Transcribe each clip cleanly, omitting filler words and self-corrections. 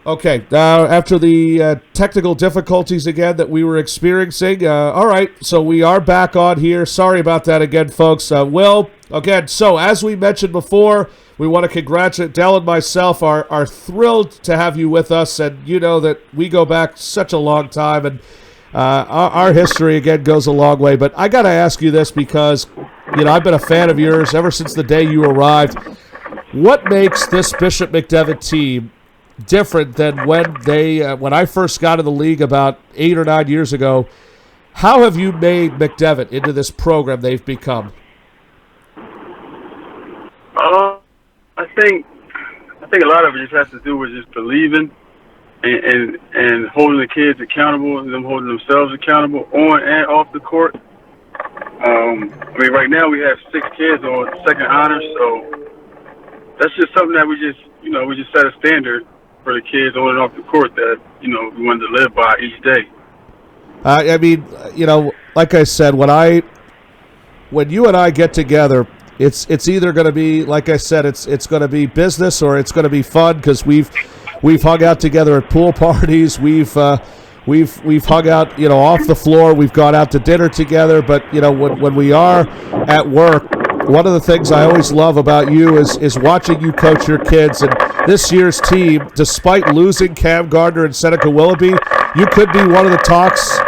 Okay, after the technical difficulties again that we were experiencing, all right, so we are back on here. Sorry about that again, folks. Will, again, so as we mentioned before, we want to congratulate Dell and myself are thrilled to have you with us, and you know that we go back such a long time, and our history, again, goes a long way. But I got to ask you this because, you know, I've been a fan of yours ever since the day you arrived. What makes this Bishop McDevitt team different than when I first got in the league about 8 or 9 years ago? How have you made McDevitt into this program they've become? I think a lot of it just has to do with just believing and holding the kids accountable and them holding themselves accountable on and off the court. I mean, right now we have 6 kids on second honors, so that's just something that we just set a standard for the kids on and off the court that, you know, we wanted to live by each day. I mean, you know, like I said, when you and I get together, it's either going to be, like I said, it's going to be business or it's going to be fun because we've hung out together at pool parties. We've hung out, you know, off the floor. We've gone out to dinner together. But, you know, when we are at work, one of the things I always love about you is watching you coach your kids. And this year's team, despite losing Cam Gardner and Seneca Willoughby, you could be one of the talks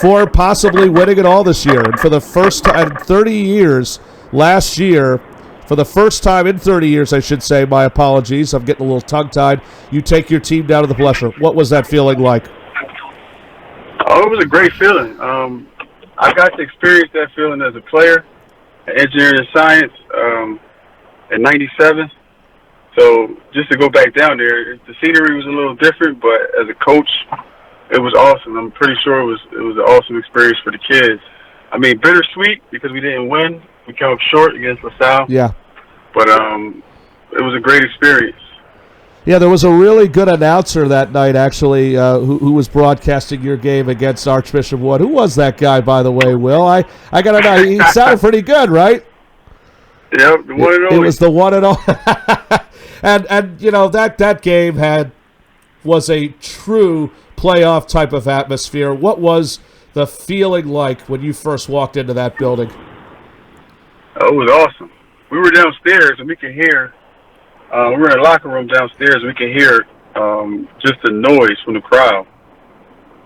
for possibly winning it all this year. And for the first time in 30 years, last year, for the first time in 30 years, I should say, my apologies, I'm getting a little tongue-tied, you take your team down to the Plesser. What was that feeling like? Oh, it was a great feeling. I got to experience that feeling as a player, engineering and science, in '97. So just to go back down there, the scenery was a little different, but as a coach, it was awesome. I'm pretty sure it was an awesome experience for the kids. I mean, bittersweet because we didn't win. We came up short against LaSalle. Yeah. But it was a great experience. Yeah, there was a really good announcer that night, actually, who was broadcasting your game against Archbishop Wood. Who was that guy, by the way, Will? I got to know. He sounded pretty good, right? Yep, the one and only. It was the one and only. and you know, that game was a true playoff type of atmosphere. What was the feeling like when you first walked into that building? Oh, it was awesome. We were downstairs, and we could hear we were in a locker room downstairs, and we could hear just the noise from the crowd.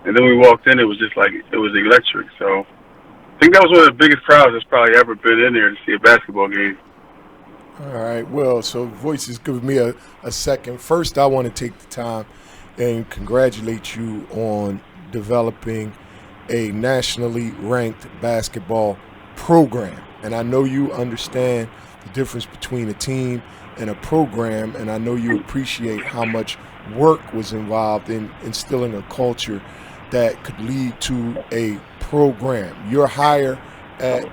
And then we walked in, it was just like, it was electric. So I think that was one of the biggest crowds that's probably ever been in there to see a basketball game. All right, well, so Voice is giving me a second. First, I want to take the time and congratulate you on developing a nationally ranked basketball program. And I know you understand the difference between a team and a program, and I know you appreciate how much work was involved in instilling a culture that could lead to a program. Your hire at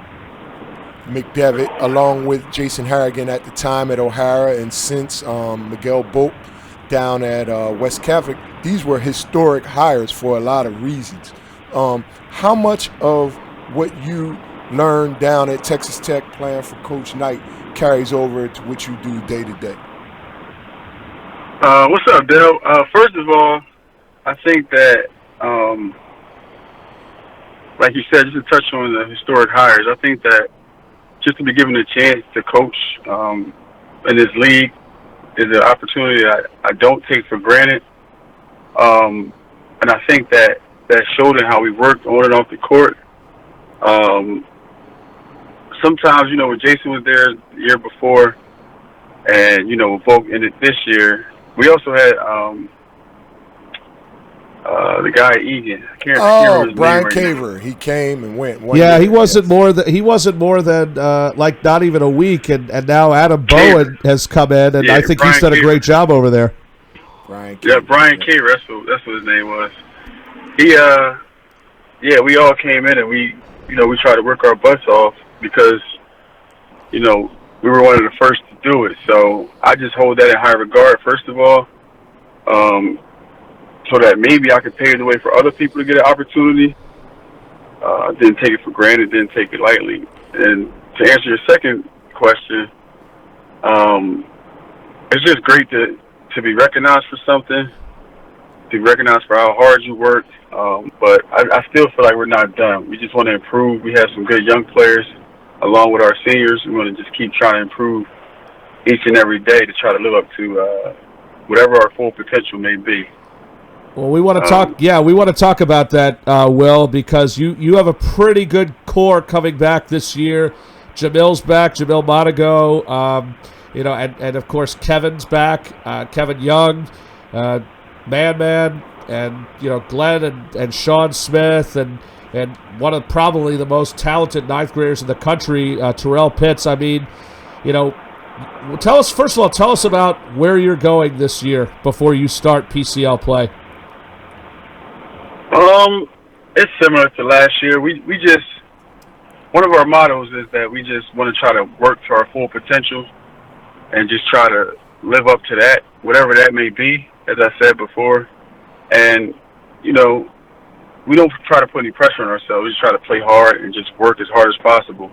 McDevitt, along with Jason Harrigan at the time at O'Hara, and since Miguel Bolt down at West Catholic, these were historic hires for a lot of reasons. How much of what you learned down at Texas Tech playing for Coach Knight carries over to what you do day to day? What's up, Dale? First of all, I think that, like you said, just to touch on the historic hires, I think that just to be given a chance to coach in this league is an opportunity that I don't take for granted. And I think that showed in how we worked on and off the court. Sometimes, you know, when Jason was there the year before and, you know, Volk ended this year, we also had the guy at Egan. I can't remember his Brian name Caver. right he came and went. Yeah, he wasn't more than like not even a week, and now Adam Bowen has come in, and I think he's done a great job over there. Brian Caver. Yeah, Brian Caver. That's what his name was. He, we all came in and we tried to work our butts off because, you know, we were one of the first to do it. So I just hold that in high regard, first of all, so that maybe I could pave the way for other people to get an opportunity. Didn't take it for granted, didn't take it lightly. And to answer your second question, it's just great to be recognized for something. to recognize for how hard you worked. But I still feel like we're not done. We just want to improve. We have some good young players along with our seniors. We want to just keep trying to improve each and every day to try to live up to whatever our full potential may be. Well, we want to talk. Yeah, we want to talk about that, Will, because you have a pretty good core coming back this year. Jamil's back, Jamil Monago, and of course Kevin's back, Kevin Young, Man, and Glenn and Sean Smith, and one of probably the most talented ninth graders in the country, Terrell Pitts. I mean, tell us about where you're going this year before you start PCL play. It's similar to last year. We just, one of our mottos is that we just want to try to work to our full potential and just try to live up to that, whatever that may be, as I said before. And, we don't try to put any pressure on ourselves. We just try to play hard and just work as hard as possible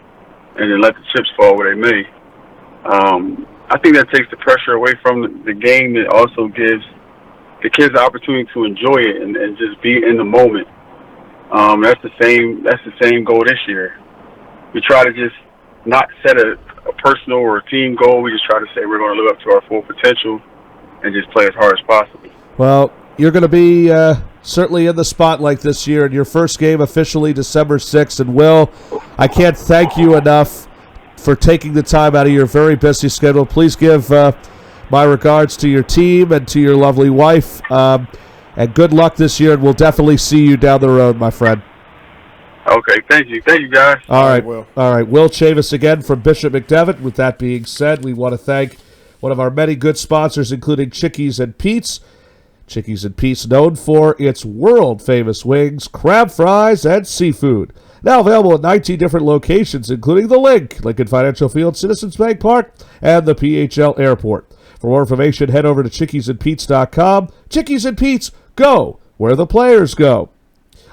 and then let the chips fall where they may. I think that takes the pressure away from the game. It also gives the kids the opportunity to enjoy it and just be in the moment. That's the same goal this year. We try to just not set a personal or a team goal. We just try to say we're going to live up to our full potential and just play as hard as possible. Well, you're going to be certainly in the spotlight this year in your first game officially December 6th. And Will, I can't thank you enough for taking the time out of your very busy schedule. Please give my regards to your team and to your lovely wife. And good luck this year, and we'll definitely see you down the road, my friend. Okay, thank you. Thank you, guys. All right, Will. All right, Will Chavis again from Bishop McDevitt. With that being said, we want to thank one of our many good sponsors, including Chickies and Pete's. Chickies and Pete's, known for its world-famous wings, crab fries, and seafood. Now available at 19 different locations, including the Lincoln Financial Field, Citizens Bank Park, and the PHL Airport. For more information, head over to chickiesandpete's.com. Chickies and Pete's, go where the players go.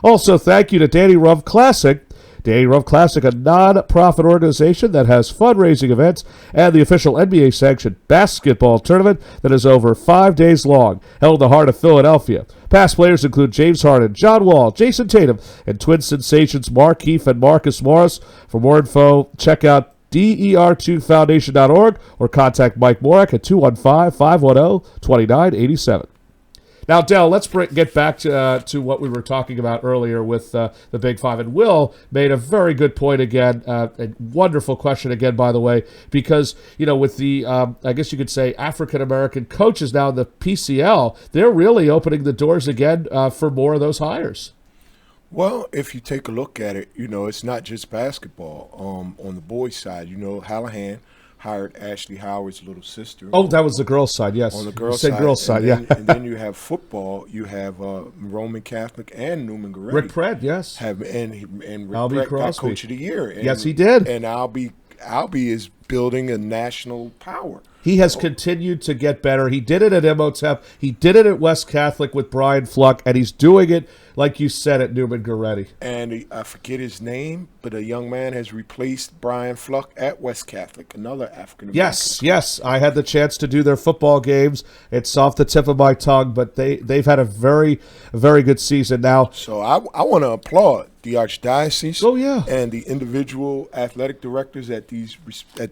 Also, thank you to Danny Ruff Classic. Danny Ruff Classic, a non-profit organization that has fundraising events and the official NBA-sanctioned basketball tournament that is over 5 days long, held in the heart of Philadelphia. Past players include James Harden, John Wall, Jason Tatum, and twin sensations Markieff and Marcus Morris. For more info, check out der2foundation.org or contact Mike Morak at 215-510-2987. Now, Del, let's get back to what we were talking about earlier with the Big Five. And Will made a very good point again, a wonderful question again, by the way, because, with the, I guess you could say, African-American coaches now in the PCL, they're really opening the doors again for more of those hires. Well, if you take a look at it, it's not just basketball. On the boys' side, Hallahan hired Ashley Howard's little sister. Oh, that was the girls' side, yes. On the girls' side. Girls' side, yeah. And then you have football. You have Roman Catholic and Newman Goretti. Rick Pred, yes. And Rick Pred got Coach of the Year. And, yes, he did. And Albie is building a national power. He has continued to get better. He did it at Imhotep. He did it at West Catholic with Brian Fluck, and he's doing it, like you said, at Newman Goretti. And I forget his name, but a young man has replaced Brian Fluck at West Catholic, another African-American. Yes. I had the chance to do their football games. It's off the tip of my tongue, but they've had a very, very good season now. So I want to applaud the Archdiocese and the individual athletic directors at these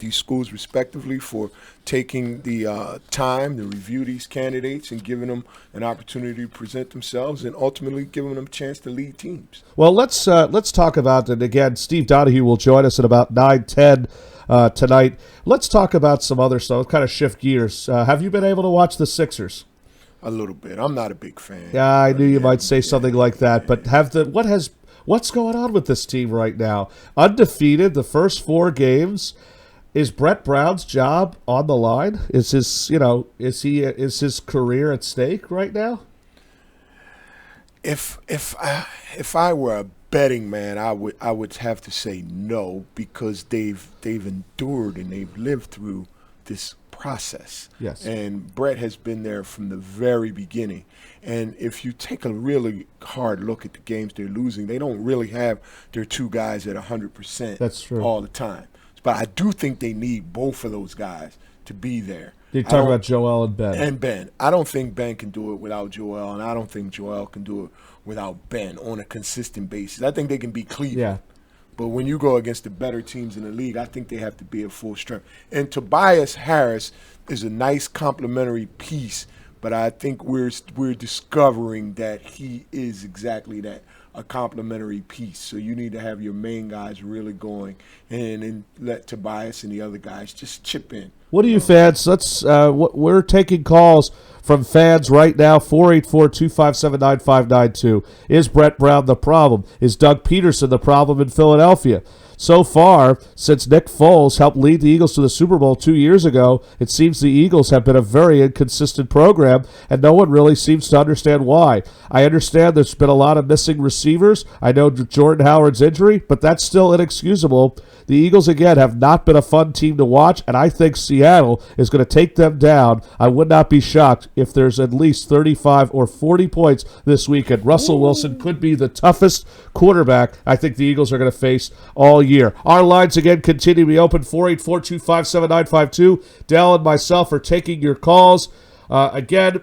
schools respectively for taking the time to review these candidates and giving them an opportunity to present themselves and ultimately giving them a chance to lead teams. Well, let's talk about it again. Steve Donahue will join us at about 9:10 tonight. Let's talk about some other stuff. Kind of shift gears. Have you been able to watch the Sixers? A little bit. I'm not a big fan. Yeah, I knew you might say something like that. But what's going on with this team right now? Undefeated the first 4 games. Is Brett Brown's job on the line? Is his career at stake right now? If I were a betting man, I would have to say no, because they've endured and they've lived through this process. Yes. And Brett has been there from the very beginning. And if you take a really hard look at the games they're losing, they don't really have their 2 guys at 100%. That's true. All the time. But I do think they need both of those guys to be there. You talk about Joel and Ben. And Ben. I don't think Ben can do it without Joel, and I don't think Joel can do it without Ben on a consistent basis. I think they can beat Cleveland. Yeah. But when you go against the better teams in the league, I think they have to be at full strength. And Tobias Harris is a nice complementary piece, but I think we're discovering that he is exactly that, a complementary piece. So you need to have your main guys really going and then let Tobias and the other guys just chip in. What do you fans? We're taking calls from fans right now, 484-257-9592. Is Brett Brown the problem? Is Doug Peterson the problem in Philadelphia? So far, since Nick Foles helped lead the Eagles to the Super Bowl 2 years ago, it seems the Eagles have been a very inconsistent program, and no one really seems to understand why. I understand there's been a lot of missing receivers. I know Jordan Howard's injury, but that's still inexcusable. The Eagles, again, have not been a fun team to watch, and I think Seattle is going to take them down. I would not be shocked if there's at least 35 or 40 points this weekend. Russell Wilson could be the toughest quarterback I think the Eagles are going to face all year. Our lines, again, continue to be open, 484-257-952. Dell and myself are taking your calls. Again,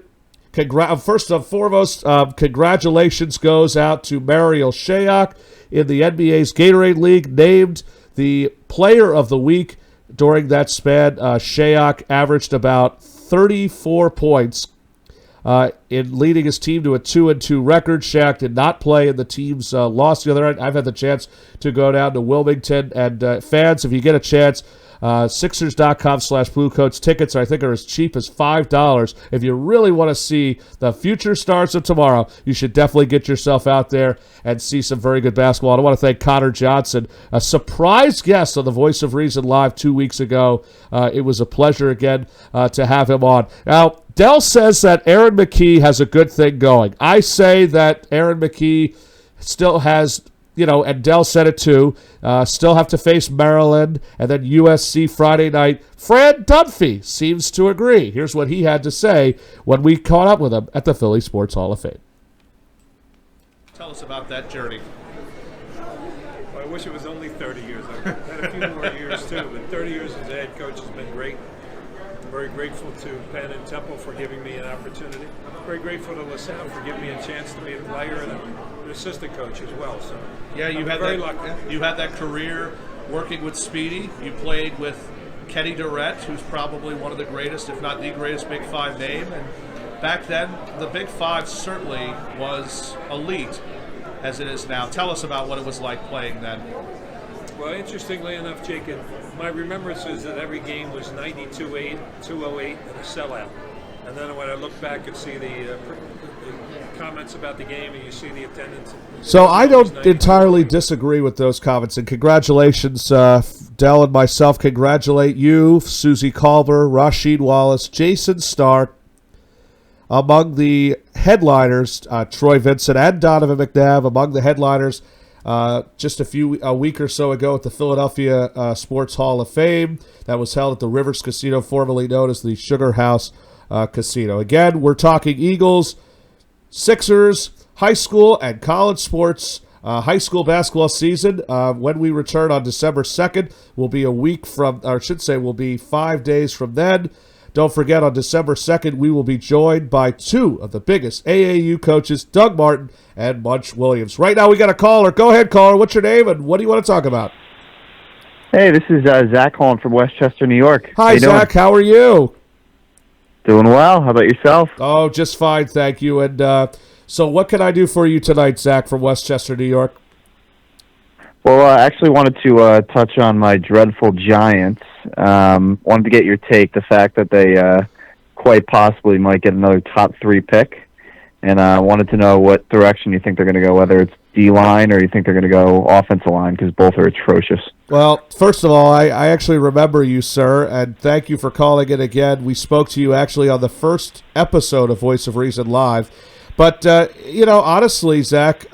first and foremost, congratulations goes out to Mariel Shayok in the NBA's Gatorade League, named the player of the week during that span. Shayok averaged about 34 points in leading his team to a 2-2 record. Shaq did not play in the team's loss the other night. I've had the chance to go down to Wilmington, and fans, if you get a chance, Sixers.com/Bluecoats tickets, I think, are as cheap as $5. If you really want to see the future stars of tomorrow, you should definitely get yourself out there and see some very good basketball. And I want to thank Connor Johnson, a surprise guest on the Voice of Reason Live 2 weeks ago. It was a pleasure again to have him on. Now, Dell says that Aaron McKie has a good thing going. I say that Aaron McKie still has, and Dell said it too, still have to face Maryland and then USC Friday night. Fran Dunphy seems to agree. Here's what he had to say when we caught up with him at the Philly Sports Hall of Fame. Tell us about that journey. Well, I wish it was only 30 years. I've had a few more years too, but 30 years as a head coach has been great. I'm very grateful to Penn and Temple for giving me an opportunity. I'm very grateful to LaSalle for giving me a chance to be a player and an assistant coach as well. So yeah, you had very that. lucky. You had that career working with Speedy. You played with Kenny Durrett, who's probably one of the greatest, if not the greatest, Big Five name. And back then, the Big Five certainly was elite, as it is now. Tell us about what it was like playing then. Well, interestingly enough, Jacob, my remembrance is that every game was 92-8, 208, and a sellout. And then when I look back and see the comments about the game and you see the attendance. So I don't entirely disagree with those comments, and congratulations, Dell and myself congratulate you, Susie Culver, Rasheed Wallace, Jason Stark, among the headliners, Troy Vincent and Donovan McNabb, among the headliners just a week or so ago at the Philadelphia Sports Hall of Fame that was held at the Rivers Casino, formerly known as the Sugar House Casino. Again, we're talking Eagles, Sixers, high school and college sports. High school basketball season, when we return on December 2nd, will be a week from, or I should say, will be 5 days from then. Don't forget, on December 2nd, we will be joined by two of the biggest AAU coaches, Doug Martin and Munch Williams. Right now, we got a caller. Go ahead, caller. What's your name, and what do you want to talk about? Hey, this is Zach calling from Westchester, New York. Hi, Zach. How are you? Doing well. How about yourself? Oh, just fine, thank you. And so what can I do for you tonight, Zach, from Westchester, New York? Well, I actually wanted to touch on my dreadful Giants. Wanted to get your take, the fact that they quite possibly might get another top 3 pick. And I wanted to know what direction you think they're going to go, whether it's D-line or you think they're going to go offensive line, because both are atrocious. Well, first of all, I actually remember you, sir, and thank you for calling in again. We spoke to you actually on the first episode of Voice of Reason Live. But, honestly, Zach,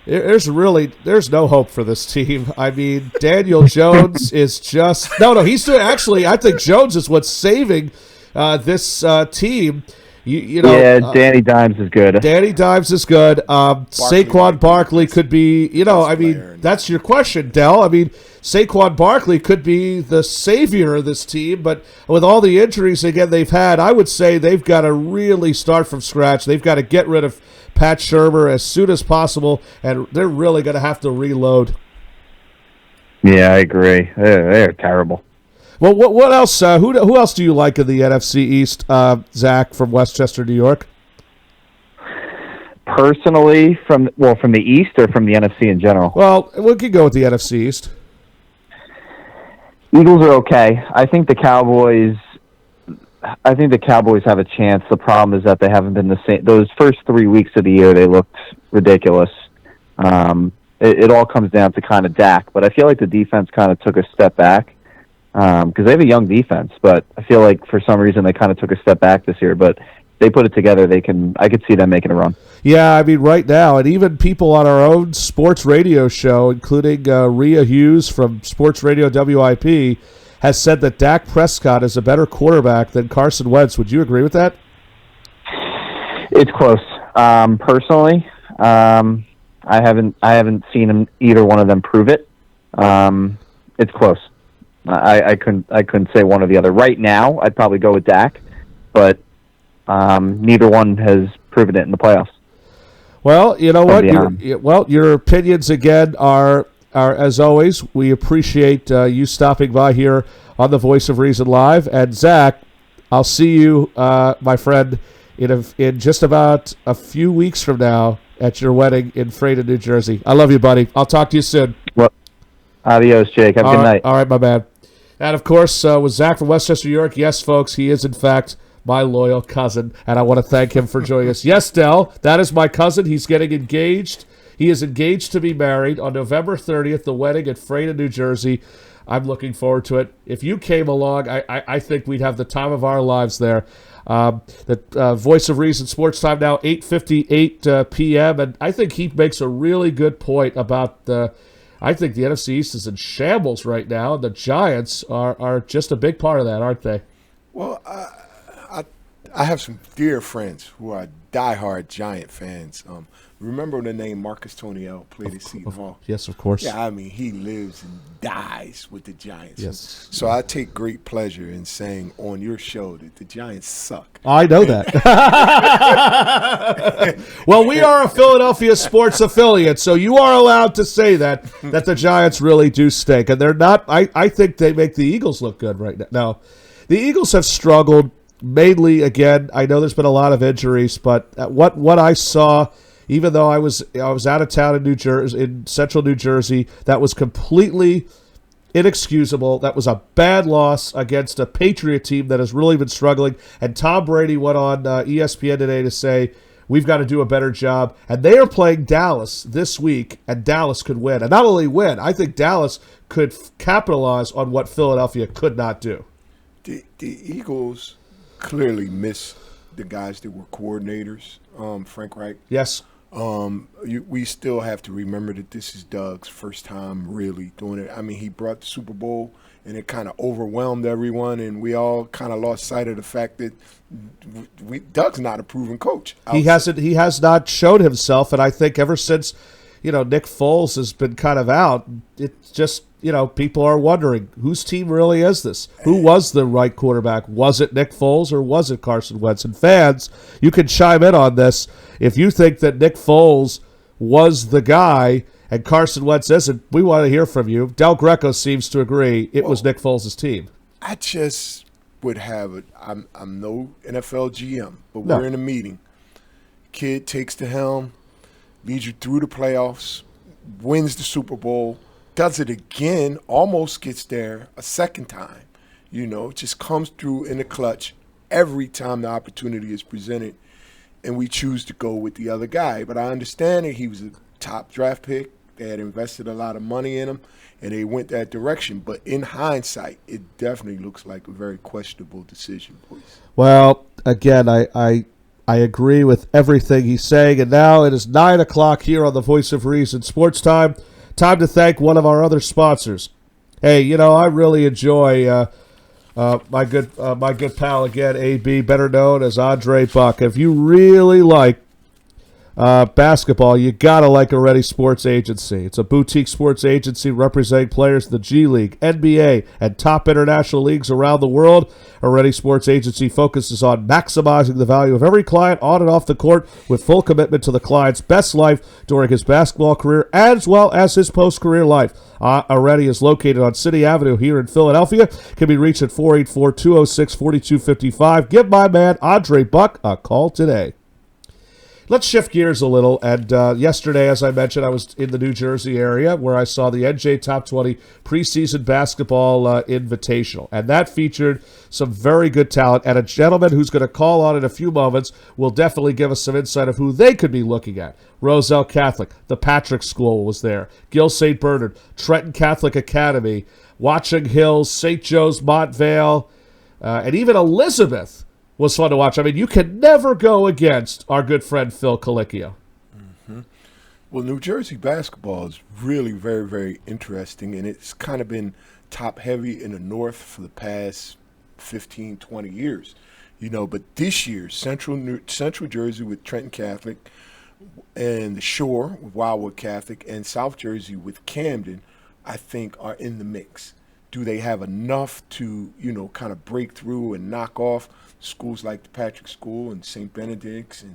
there's no hope for this team. I mean, Daniel Jones is just – he's doing – actually, I think Jones is what's saving this team. You know, Yeah, Danny Dimes is good. Danny Dimes is good. Saquon Barkley could be, I mean, that's your question, Del. I mean, Saquon Barkley could be the savior of this team, but with all the injuries, again, they've had, I would say they've got to really start from scratch. They've got to get rid of Pat Shurmur as soon as possible, and they're really going to have to reload. Yeah, I agree. They're terrible. Well, what else? Who else do you like in the NFC East, Zach, from Westchester, New York? Personally, from the East or from the NFC in general? Well, we can go with the NFC East. Eagles are okay. I think the Cowboys have a chance. The problem is that they haven't been the same. Those first 3 weeks of the year, they looked ridiculous. It all comes down to kind of Dak, but I feel like the defense kind of took a step back. Because they have a young defense, but I feel like for some reason they kind of took a step back this year. But they put it together. I could see them making a run. Yeah, I mean, right now, and even people on our own sports radio show, including Rhea Hughes from Sports Radio WIP, has said that Dak Prescott is a better quarterback than Carson Wentz. Would you agree with that? It's close. Personally, I haven't seen either one of them prove it. It's close. I couldn't say one or the other. Right now, I'd probably go with Dak, but neither one has proven it in the playoffs. Well, you know what? Your opinions again are as always. We appreciate you stopping by here on the Voice of Reason Live. And Zach, I'll see you, my friend, in just about a few weeks from now at your wedding in Freda, New Jersey. I love you, buddy. I'll talk to you soon. Well, adios, Jake. Have a good night. All right, my man. And, of course, with Zach from Westchester, New York, yes, folks, he is, in fact, my loyal cousin, and I want to thank him for joining us. Yes, Del, that is my cousin. He's getting engaged. He is engaged to be married on November 30th, the wedding at Freda, New Jersey. I'm looking forward to it. If you came along, I think we'd have the time of our lives there. The Voice of Reason Sports Time now, 8:58 p.m., and I think he makes a really good point about I think the NFC East is in shambles right now, and the Giants are just a big part of that, aren't they? Well, I have some dear friends who are diehard Giant fans. Remember the name Marcus Toniel, played at Seton Hall? Yes, of course. Yeah, I mean, he lives and dies with the Giants. Yes. So I take great pleasure in saying on your show that the Giants suck. I know that. Well, we are a Philadelphia sports affiliate, so you are allowed to say that the Giants really do stink. And they're not – I think they make the Eagles look good right now. Now, the Eagles have struggled mainly, again, I know there's been a lot of injuries, but what I saw – even though I was out of town in New Jersey, in central New Jersey, that was completely inexcusable. That was a bad loss against a Patriot team that has really been struggling. And Tom Brady went on ESPN today to say, we've got to do a better job. And they are playing Dallas this week, and Dallas could win. And not only win, I think Dallas could capitalize on what Philadelphia could not do. The Eagles clearly miss the guys that were coordinators, Frank Reich. Yes. We still have to remember that this is Doug's first time really doing it. I mean, he brought the Super Bowl, and it kind of overwhelmed everyone, and we all kind of lost sight of the fact that Doug's not a proven coach. He has not showed himself, and I think ever since, Nick Foles has been kind of out, it's just, people are wondering, whose team really is this? Who was the right quarterback? Was it Nick Foles or was it Carson Wentz? And fans, you can chime in on this. If you think that Nick Foles was the guy and Carson Wentz isn't, we want to hear from you. Del Greco seems to agree it was Nick Foles' team. I just would have it. I'm no NFL GM, but we're in a meeting. Kid takes the helm, leads you through the playoffs, wins the Super Bowl, does it again, almost gets there a second time. Just comes through in the clutch every time the opportunity is presented, and we choose to go with the other guy. But I understand that he was a top draft pick. They had invested a lot of money in him, and they went that direction. But in hindsight, it definitely looks like a very questionable decision, boys. Well, again, I agree with everything he's saying, and now it is 9 o'clock here on the Voice of Reason Sports Time. Time to thank one of our other sponsors. Hey, I really enjoy my good pal again, AB, better known as Andre Buck. If you really like basketball, you gotta like Aretti Sports Agency. It's a boutique sports agency representing players in the G League, NBA, and top international leagues around the world. Aretti Sports Agency focuses on maximizing the value of every client on and off the court with full commitment to the client's best life during his basketball career as well as his post-career life. Aretti is located on City Avenue here in Philadelphia. Can be reached at 484-206-4255. Give my man Andre Buck a call today. Let's shift gears a little. And yesterday, as I mentioned, I was in the New Jersey area where I saw the NJ Top 20 preseason basketball invitational. And that featured some very good talent. And a gentleman who's going to call on in a few moments will definitely give us some insight of who they could be looking at. Roselle Catholic, the Patrick School was there. Gill St. Bernard, Trenton Catholic Academy, Watchung Hills, St. Joe's Montvale, and even Elizabeth was fun to watch. I mean, you can never go against our good friend Phil Colicchio. Mm-hmm. Well, New Jersey basketball is really very, very interesting, and it's kind of been top-heavy in the North for the past 15, 20 years. But this year, Central Jersey with Trenton Catholic and the Shore with Wildwood Catholic and South Jersey with Camden, I think, are in the mix. Do they have enough to, kind of break through and knock off schools like the Patrick School and St. Benedict's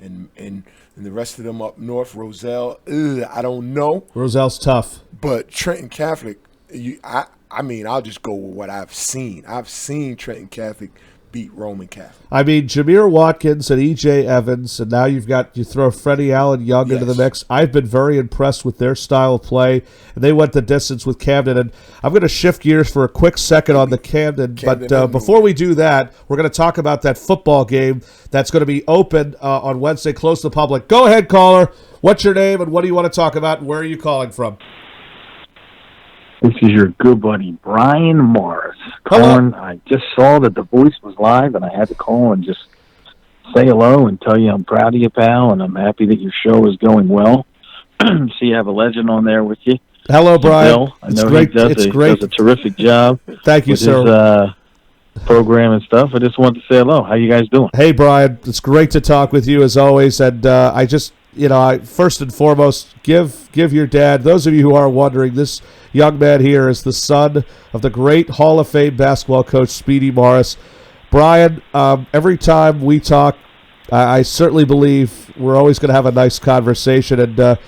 and the rest of them up north? Roselle, I don't know. Roselle's tough. But Trenton Catholic, I'll just go with what I've seen. I've seen Trenton Catholic beat Roman Catholic. I mean, Jameer Watkins and E.J. Evans, and now you throw Freddie Allen Young into the mix. I've been very impressed with their style of play, and they went the distance with Camden. And I'm going to shift gears for a quick second on the Camden but before we do that, we're going to talk about that football game that's going to be open on Wednesday, close to the public. Go ahead, caller. What's your name, and what do you want to talk about, and where are you calling from? This is your good buddy, Brian Morris. Hello. I just saw that The Voice was live, and I had to call and just say hello and tell you I'm proud of you, pal, and I'm happy that your show is going well. See, you have a legend on there with you. Hello, Brian. Bill. I know great. He does a terrific job. Thank you, with sir. His program and stuff. I just wanted to say hello. How you guys doing? Hey, Brian. It's great to talk with you, as always, and I just... first and foremost, give your dad, those of you who are wondering, this young man here is the son of the great Hall of Fame basketball coach, Speedy Morris. Brian, every time we talk, I certainly believe we're always going to have a nice conversation. And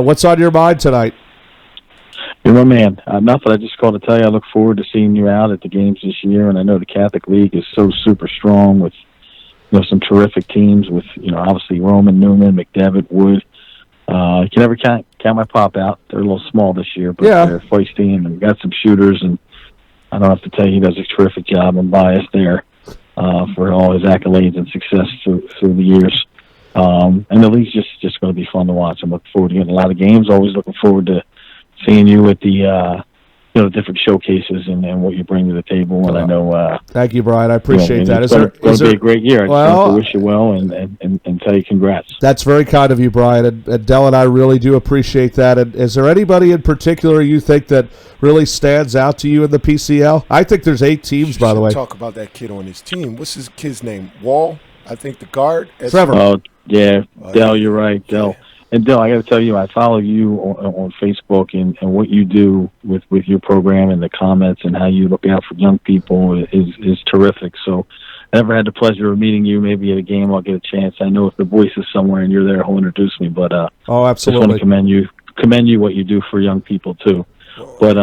what's on your mind tonight? You're my man. Nothing. I just called to tell you I look forward to seeing you out at the games this year, and I know the Catholic League is so super strong with some terrific teams with, obviously Roman, Newman, McDevitt, Wood. You can never count my pop out. They're a little small this year, but they're feisty and they've got some shooters. And I don't have to tell you, he does a terrific job. I'm biased there for all his accolades and success through the years. And the league's just going to be fun to watch. I'm looking forward to getting a lot of games. Always looking forward to seeing you at the different showcases and what you bring to the table. And I know. Thank you, Brian. I appreciate that. It's going to be a great year. I just want to wish you well and tell you congrats. That's very kind of you, Brian. And Del and I really do appreciate that. And is there anybody in particular you think that really stands out to you in the PCL? I think there's 8 teams, by the way. Talk about that kid on his team. What's his kid's name? Wall, I think, the guard. Trevor. Oh, yeah. Del, you're right, Del. Yeah. And Del, I got to tell you, I follow you on Facebook and what you do with your program and the comments and how you look out for young people is terrific. So I never had the pleasure of meeting you. Maybe at a game I'll get a chance. I know if The Voice is somewhere and you're there, he'll introduce me. But oh, absolutely. Just want to commend you what you do for young people too. But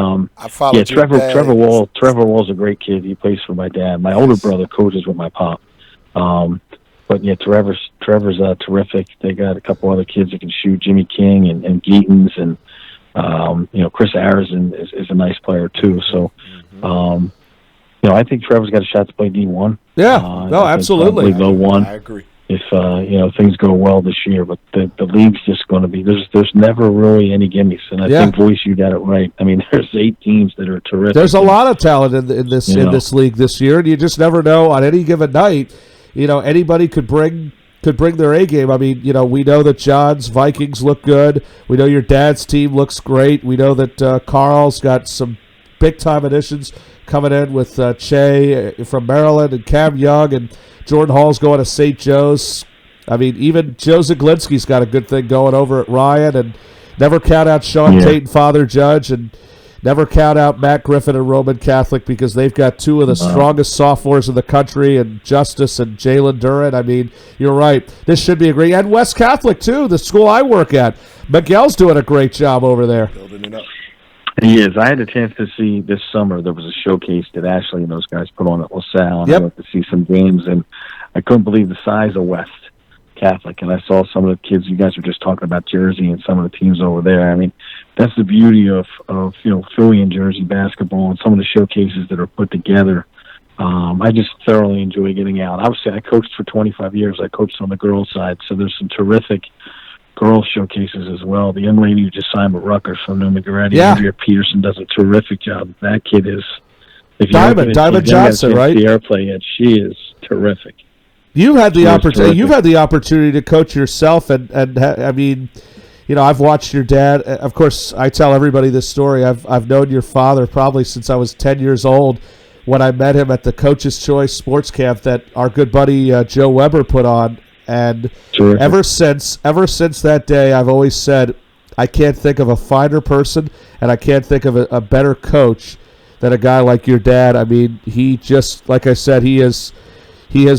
Trevor Wall's a great kid. He plays for my dad. My older brother coaches with my pop. But yeah, Trevor's terrific. They got a couple other kids that can shoot, Jimmy King and Geetons, and Chris Arizin is a nice player too. So, I think Trevor's got a shot to play D1. Yeah, absolutely. Low 1. I agree. If things go well this year, but the league's just going to be there's never really any gimmies, and I think Voice, you got it right. I mean, there's 8 teams that are terrific. There's a lot of talent in this league this year, and you just never know on any given night. Anybody could bring their A game. I mean, we know that John's Vikings look good. We know your dad's team looks great. We know that Carl's got some big-time additions coming in with Che from Maryland and Cam Young, and Jordan Hall's going to St. Joe's. I mean, even Joe Zaglinski's got a good thing going over at Ryan, and never count out Sean Tate and Father Judge, and never count out Matt Griffin and Roman Catholic, because they've got two of the strongest sophomores in the country, and Justice and Jalen Durant. I mean, you're right. This should be a great – and West Catholic, too, the school I work at. Miguel's doing a great job over there. Building it up. He is. I had a chance to see this summer. There was a showcase that Ashley and those guys put on at LaSalle, and I went to see some games, and I couldn't believe the size of West Catholic. And I saw some of the kids. You guys were just talking about Jersey and some of the teams over there. I mean, that's the beauty of Philly and Jersey basketball and some of the showcases that are put together. I just thoroughly enjoy getting out. Obviously, I coached for 25 years. I coached on the girls' side, so there's some terrific girls showcases as well. The young lady who just signed with Rutgers from New McGrady, Andrea Peterson, does a terrific job. That kid is Diamond Johnson, right? The airplay yet. She is terrific. You've had the opportunity. You've had the opportunity to coach yourself, and I mean, I've watched your dad. Of course, I tell everybody this story. I've known your father probably since I was 10 years old, when I met him at the Coach's Choice Sports Camp that our good buddy Joe Weber put on. And ever since that day, I've always said I can't think of a finer person, and I can't think of a better coach than a guy like your dad. I mean, he just, like I said, he has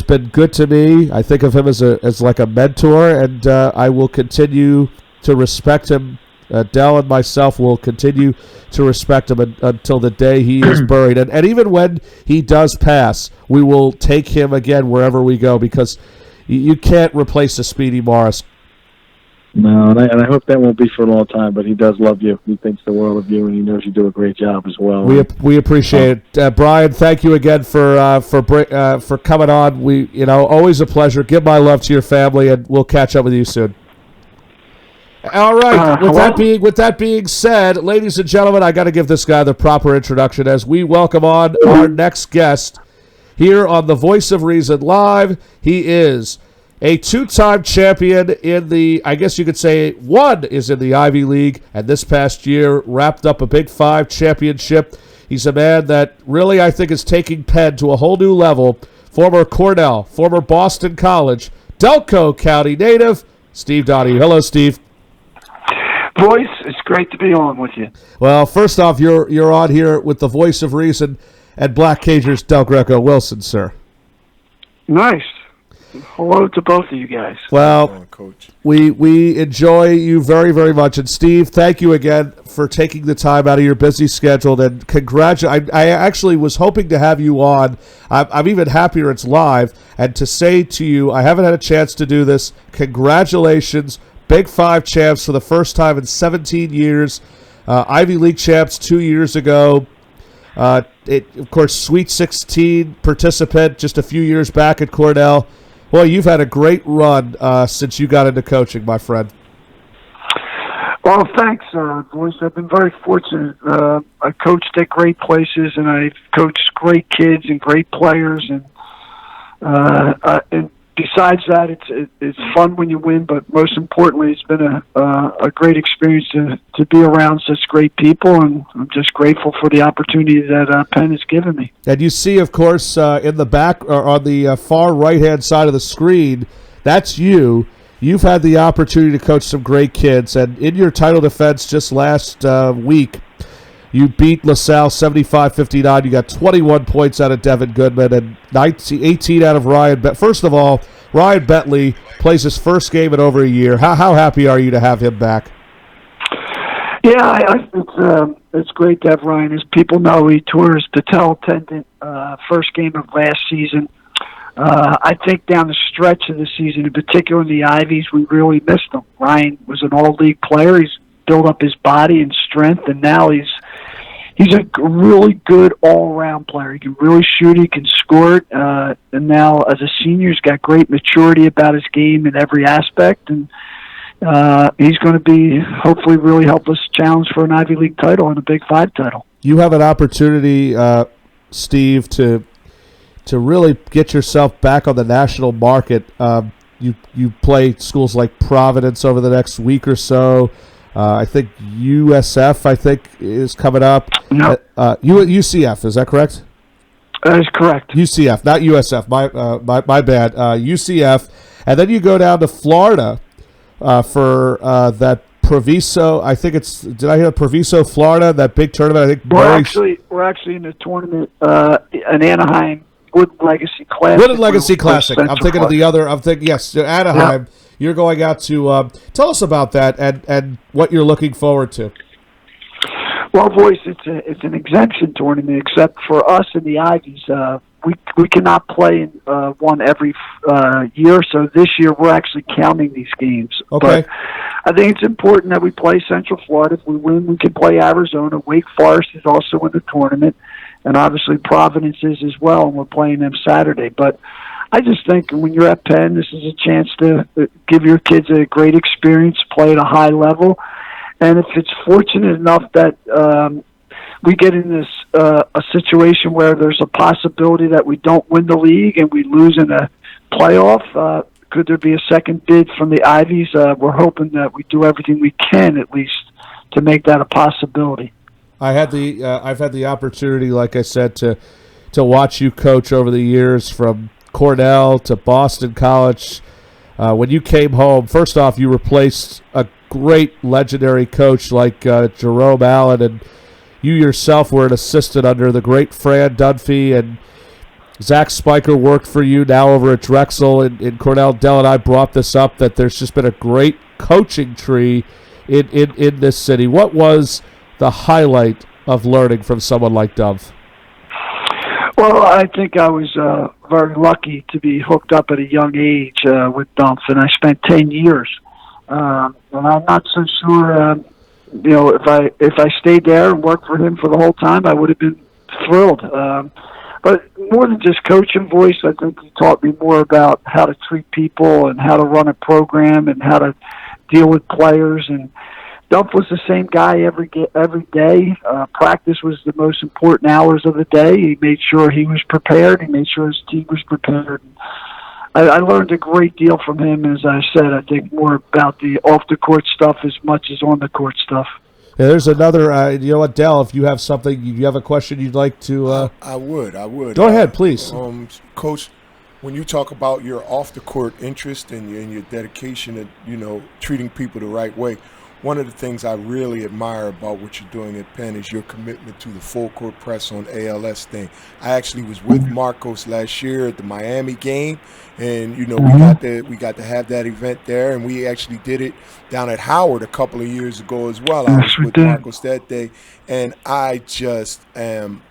been good to me. I think of him as like a mentor, and I will continue to respect him. Dell and myself will continue to respect him until the day he is buried. And even when he does pass, we will take him again wherever we go, because you can't replace a Speedy Morris. No, and I hope that won't be for a long time, but he does love you. He thinks the world of you, and he knows you do a great job as well. We appreciate it. Brian, thank you again for coming on. We always a pleasure. Give my love to your family, and we'll catch up with you soon. All right. With that being said, ladies and gentlemen, I got to give this guy the proper introduction as we welcome on our next guest here on the Voice of Reason Live. He is a two-time champion in the, I guess you could say, one is in the Ivy League, and this past year wrapped up a Big Five championship. He's a man that really, I think, is taking Penn to a whole new level. Former Cornell, former Boston College, Delco County native, Steve Donahue. Hello, Steve. Voice, it's great to be on with you. Well, first off, you're on here with the Voice of Reason and Black Cagers Del Greco Wilson, sir. Nice. Hello to both of you guys. Well, Coach. We enjoy you very, very much. And, Steve, thank you again for taking the time out of your busy schedule. And I actually was hoping to have you on. I'm even happier it's live. And to say to you, I haven't had a chance to do this. Congratulations. Big Five champs for the first time in 17 years. Ivy League champs 2 years ago. Of course, Sweet 16 participant just a few years back at Cornell. Boy, you've had a great run since you got into coaching, my friend. Well, thanks, Voice. I've been very fortunate. I coached at great places, and I've coached great kids and great players. And besides that, it's fun when you win, but most importantly, it's been a great experience to be around such great people, and I'm just grateful for the opportunity that Penn has given me. And you see, of course, in the back or on the far right-hand side of the screen, that's you. You've had the opportunity to coach some great kids, and in your title defense just last week, you beat LaSalle 75-59. You got 21 points out of Devin Goodman and 18 out of Ryan. But first of all, Ryan Bentley plays his first game in over a year. How happy are you to have him back? Yeah, it's great to have Ryan. As people know, he tore his patella tendon first game of last season. I think down the stretch of the season, in particular in the Ivies, we really missed him. Ryan was an all-league player. He's built up his body and strength, and now he's a really good all-around player. He can really shoot. He can score it. And now, as a senior, he's got great maturity about his game in every aspect. And he's going to be, hopefully, really help us challenge for an Ivy League title and a Big Five title. You have an opportunity, Steve, to really get yourself back on the national market. You play schools like Providence over the next week or so. I think USF, I think, is coming up. No. UCF, is that correct? That is correct. UCF, not USF. My bad. UCF, and then you go down to Florida for that Proviso. I think it's. Did I hear Proviso, Florida? That big tournament. I think We're actually in the tournament in Anaheim. Wood Legacy Classic. Woodland Legacy Classic. I'm thinking of the other. I'm thinking yes, Anaheim. Yeah. You're going out to tell us about that and what you're looking forward to. Well, boys, it's an exemption tournament, except for us in the Ivies. We cannot play in one every year, so this year we're actually counting these games. Okay. But I think it's important that we play Central Florida. If we win, we can play Arizona. Wake Forest is also in the tournament, and obviously Providence is as well, and we're playing them Saturday. But I just think when you're at Penn, this is a chance to give your kids a great experience, play at a high level. And if it's fortunate enough that we get in this a situation where there's a possibility that we don't win the league and we lose in a playoff, could there be a second bid from the Ivies? We're hoping that we do everything we can, at least, to make that a possibility. I've had the opportunity, like I said, to watch you coach over the years from Cornell to Boston College. When you came home, first off, you replaced a great legendary coach like Jerome Allen, and you yourself were an assistant under the great Fran Dunphy, and Zach Spiker worked for you now over at Drexel in Cornell. Dell and I brought this up, that there's just been a great coaching tree in this city. What was the highlight of learning from someone like Dunphy? Well, I think I was very lucky to be hooked up at a young age with Dunphy, and I spent 10 years. And I'm not so sure, if I stayed there and worked for him for the whole time, I would have been thrilled. But more than just coaching, voice, I think he taught me more about how to treat people and how to run a program and how to deal with players. And Dunphy was the same guy every day. Practice was the most important hours of the day. He made sure he was prepared. He made sure his team was prepared. I learned a great deal from him. As I said, I think more about the off-the-court stuff as much as on-the-court stuff. Yeah, there's another, you know what, Dell, if you have something, you have a question you'd like to... I would. Go ahead, please. Coach, when you talk about your off-the-court interest and your dedication to, treating people the right way, one of the things I really admire about what you're doing at Penn is your commitment to the full court press on ALS thing. I actually was with Marcos last year at the Miami game, and we got to have that event there, and we actually did it down at Howard a couple of years ago as well. I was with Marcos that day, and I just am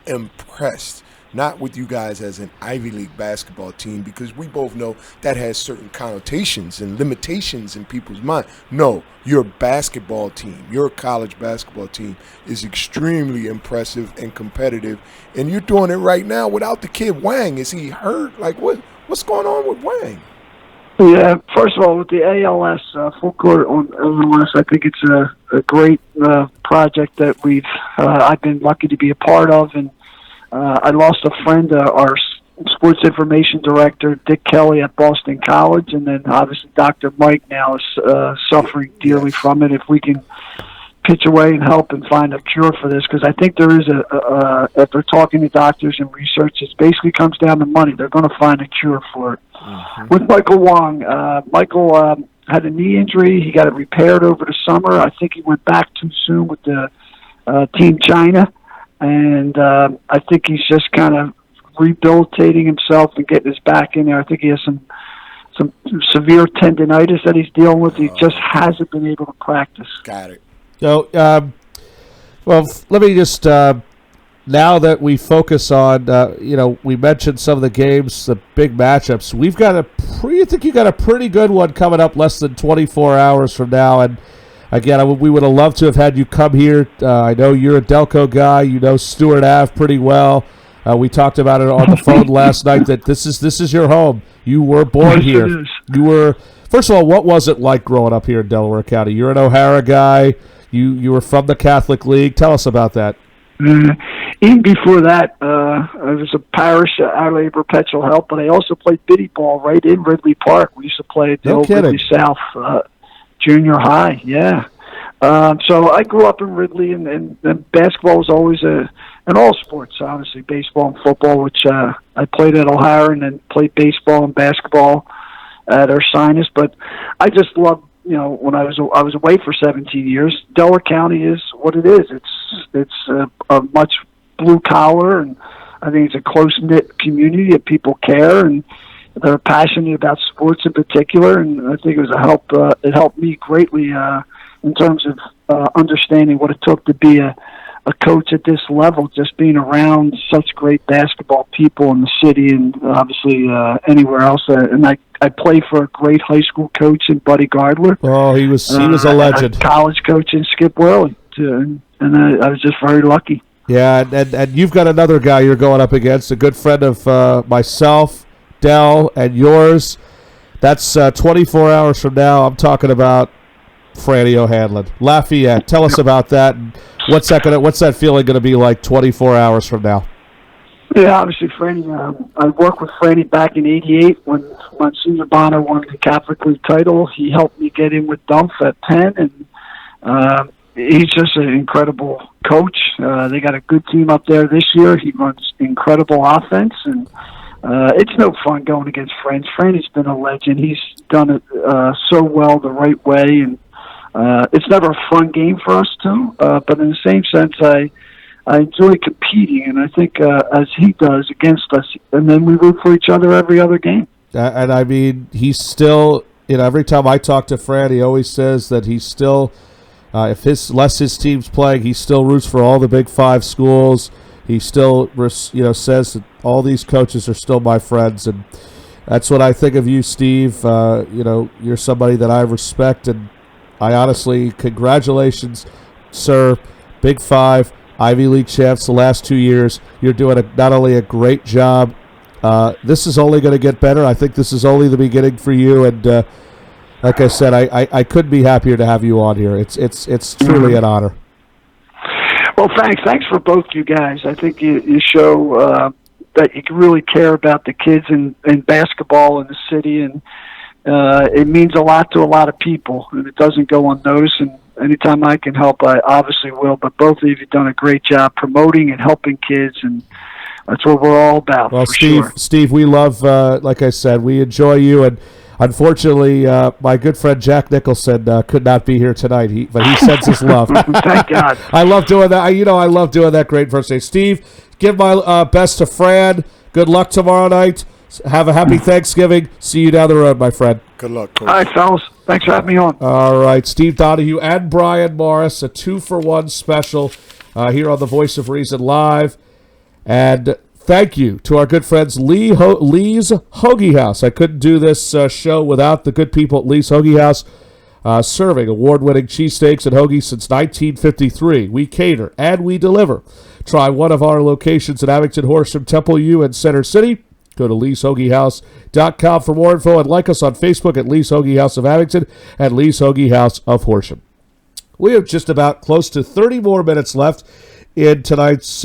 impressed. Not with you guys as an Ivy League basketball team, because we both know that has certain connotations and limitations in people's mind. No, your basketball team, your college basketball team is extremely impressive and competitive, and you're doing it right now without the kid Wang. Is he hurt? Like, what's going on with Wang? Yeah, first of all, with the ALS, full court on ALS, I think it's a great project that I've been lucky to be a part of, and I lost a friend, our sports information director, Dick Kelly at Boston College, and then obviously Dr. Mike now is suffering dearly from it. If we can pitch away and help and find a cure for this, because I think there is if they're talking to doctors and research, it basically comes down to money. They're going to find a cure for it. Mm-hmm. With Michael Wang, Michael had a knee injury. He got it repaired over the summer. I think he went back too soon with the Team China. And I think he's just kind of rehabilitating himself and getting his back in there. I think he has some severe tendinitis that he's dealing with. He just hasn't been able to practice. Got it. So, well, let me just now that we focus on, we mentioned some of the games, the big matchups. We've got I think you got a pretty good one coming up less than 24 hours from now, and. Again, we would have loved to have had you come here. I know you're a Delco guy. You know Stuart Ave pretty well. We talked about it on the phone last night that this is your home. You were born here. You were. First of all, what was it like growing up here in Delaware County? You're an O'Hara guy. You were from the Catholic League. Tell us about that. Even before that, I was a parish Our Lady Perpetual Help, but I also played biddy ball right in Ridley Park. We used to play at the old Ridley South. Junior high, yeah. So I grew up in Ridley, and basketball was always in all sports, obviously baseball and football, which I played at O'Hara, and then played baseball and basketball at Ursinus. But I just loved, when I was away for 17 years. Delaware County is what it is. It's a much blue collar, and I think it's a close knit community that people care and they're passionate about sports in particular. And I think it was a help. It helped me greatly in terms of understanding what it took to be a coach at this level, just being around such great basketball people in the city and obviously anywhere else. And I played for a great high school coach in Buddy Gardler. Oh, he was a legend. A college coach in Skip Worley, and I was just very lucky. Yeah, and you've got another guy you're going up against, a good friend of myself, Dell, and yours. That's 24 hours from now. I'm talking about Franny O'Hanlon. Lafayette, tell us about that. And what's that feeling going to be like 24 hours from now? Yeah, obviously, Franny. I worked with Franny back in '88 when Monsignor Bonner won the Catholic League title. He helped me get in with Dumpf at Penn, and he's just an incredible coach. They got a good team up there this year. He runs incredible offense, and it's no fun going against Franny. Franny's been a legend. He's done it so well the right way, and it's never a fun game for us too. But in the same sense, I enjoy competing, and I think as he does against us, and then we root for each other every other game. And I mean, he's still, every time I talk to Fran, he always says that he's still, if his team's playing, he still roots for all the Big Five schools. He still, says that all these coaches are still my friends, and that's what I think of you, Steve. You're somebody that I respect, and I honestly, congratulations, sir. Big Five, Ivy League champs the last 2 years. You're doing not only a great job, this is only going to get better. I think this is only the beginning for you, and like I said, I couldn't be happier to have you on here. It's truly an honor. Well, thanks for both you guys. I think you show that you really care about the kids in basketball in the city, and it means a lot to a lot of people, and it doesn't go unnoticed. And anytime I can help, I obviously will. But both of you have done a great job promoting and helping kids, and that's what we're all about. Well, Steve, Steve, we love, like I said, we enjoy you, and unfortunately, my good friend Jack Nicholson could not be here tonight, but he sends his love. Thank God. I love doing that. I love doing that great first day. Steve, give my best to Fran. Good luck tomorrow night. Have a happy Thanksgiving. See you down the road, my friend. Good luck, Coach. All right, fellas. Thanks for having me on. All right, Steve Donahue and Brian Morris, a 2-for-1 special here on the Voice of Reason Live. And thank you to our good friends Lee's Hoagie House. I couldn't do this show without the good people at Lee's Hoagie House, serving award-winning cheesesteaks and hoagies since 1953. We cater and we deliver. Try one of our locations in Abington, Horsham, Temple U, and Center City. Go to Lee'sHoagieHouse.com for more info, and like us on Facebook at Lee's Hoagie House of Abington and Lee's Hoagie House of Horsham. We have just about close to 30 more minutes left in tonight's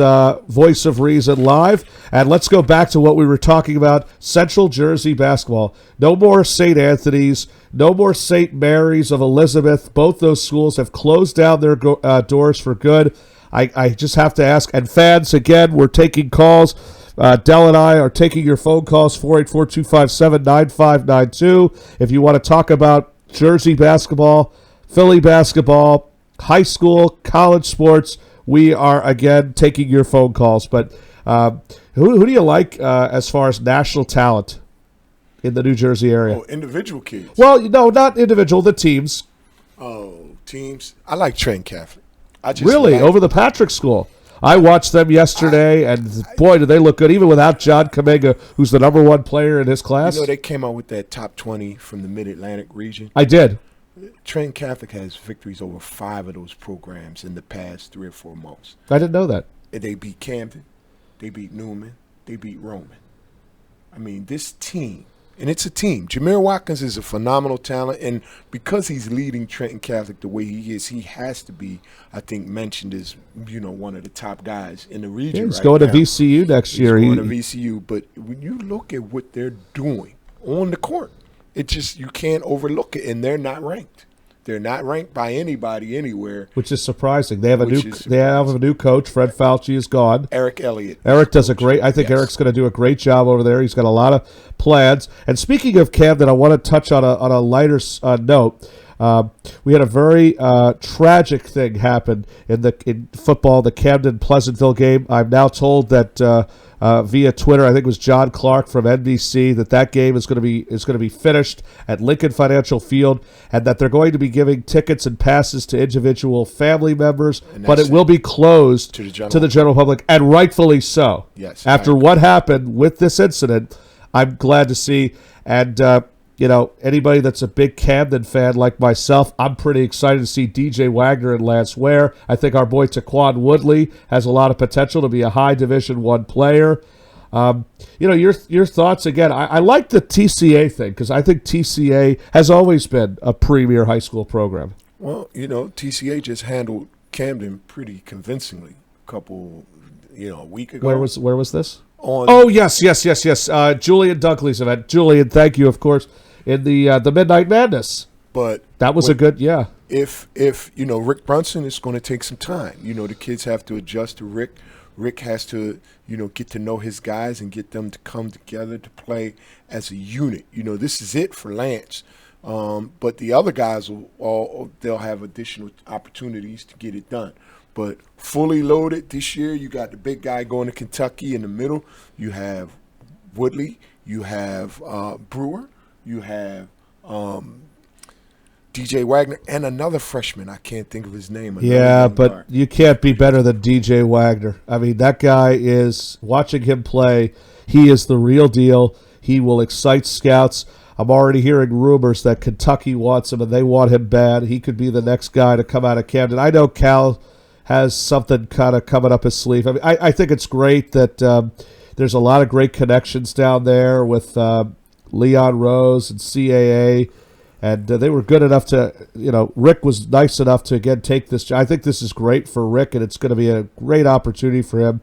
Voice of Reason Live. And let's go back to what we were talking about, Central Jersey basketball. No more St. Anthony's, no more St. Mary's of Elizabeth. Both those schools have closed down their doors for good. I just have to ask, and fans, again, we're taking calls. Dell and I are taking your phone calls, 484-257-9592. If you want to talk about Jersey basketball, Philly basketball, high school, college sports, we are, again, taking your phone calls. But who do you like as far as national talent in the New Jersey area? Oh, individual kids. Well, no, not individual, the teams. Oh, teams. I like Trenton Catholic. Over the Patrick School. I watched them yesterday, and boy, do they look good, even without John Kaminga, who's the number one player in his class. They came out with that top 20 from the Mid-Atlantic region. I did. Trenton Catholic has victories over 5 of those programs in the past 3 or 4 months. I didn't know that. They beat Camden. They beat Newman. They beat Roman. I mean, this team, and it's a team. Jameer Watkins is a phenomenal talent, and because he's leading Trenton Catholic the way he is, he has to be, I think, mentioned as, one of the top guys in the region. Yeah, he's going to VCU next year. He's going to VCU, but when you look at what they're doing on the court, it just, you can't overlook it, and they're not ranked. They're not ranked by anybody anywhere. Which is surprising. They have Which is they have a new coach. Fred Fauci is gone. Eric Elliott. Eric does a great. I think Yes. Eric's going to do a great job over there. He's got a lot of plans. And speaking of Camden, I want to touch on a lighter note. We had a very tragic thing happen in football, the Camden Pleasantville game. I'm now told that via Twitter, I think it was John Clark from NBC, that game is going to be finished at Lincoln Financial Field, and that they're going to be giving tickets and passes to individual family members, but it will be closed to the general public, and rightfully so. Yes, After what happened with this incident, I'm glad to see, and anybody that's a big Camden fan like myself, I'm pretty excited to see DJ Wagner and Lance Ware. I think our boy Taquan Woodley has a lot of potential to be a high Division I player. Your thoughts again. I like the TCA thing because I think TCA has always been a premier high school program. Well, TCA just handled Camden pretty convincingly a week ago. Where was this? Yes. Julian Dunkley's event. Julian, thank you, of course, in the Midnight Madness. But that was a good, yeah. If Rick Brunson, is going to take some time. The kids have to adjust to Rick. Rick has to, get to know his guys and get them to come together to play as a unit. This is it for Lance. But the other guys they'll have additional opportunities to get it done. But fully loaded this year, you got the big guy going to Kentucky in the middle. You have Woodley. You have Brewer. You have DJ Wagner and another freshman. I can't think of his name. Yeah, but you can't be better than DJ Wagner. I mean, that guy is, watching him play, he is the real deal. He will excite scouts. I'm already hearing rumors that Kentucky wants him and they want him bad. He could be the next guy to come out of Camden. I know Cal has something kind of coming up his sleeve. I mean, I think it's great that there's a lot of great connections down there with Leon Rose and CAA, and they were good enough to, Rick was nice enough to, again, take this. I think this is great for Rick, and it's going to be a great opportunity for him.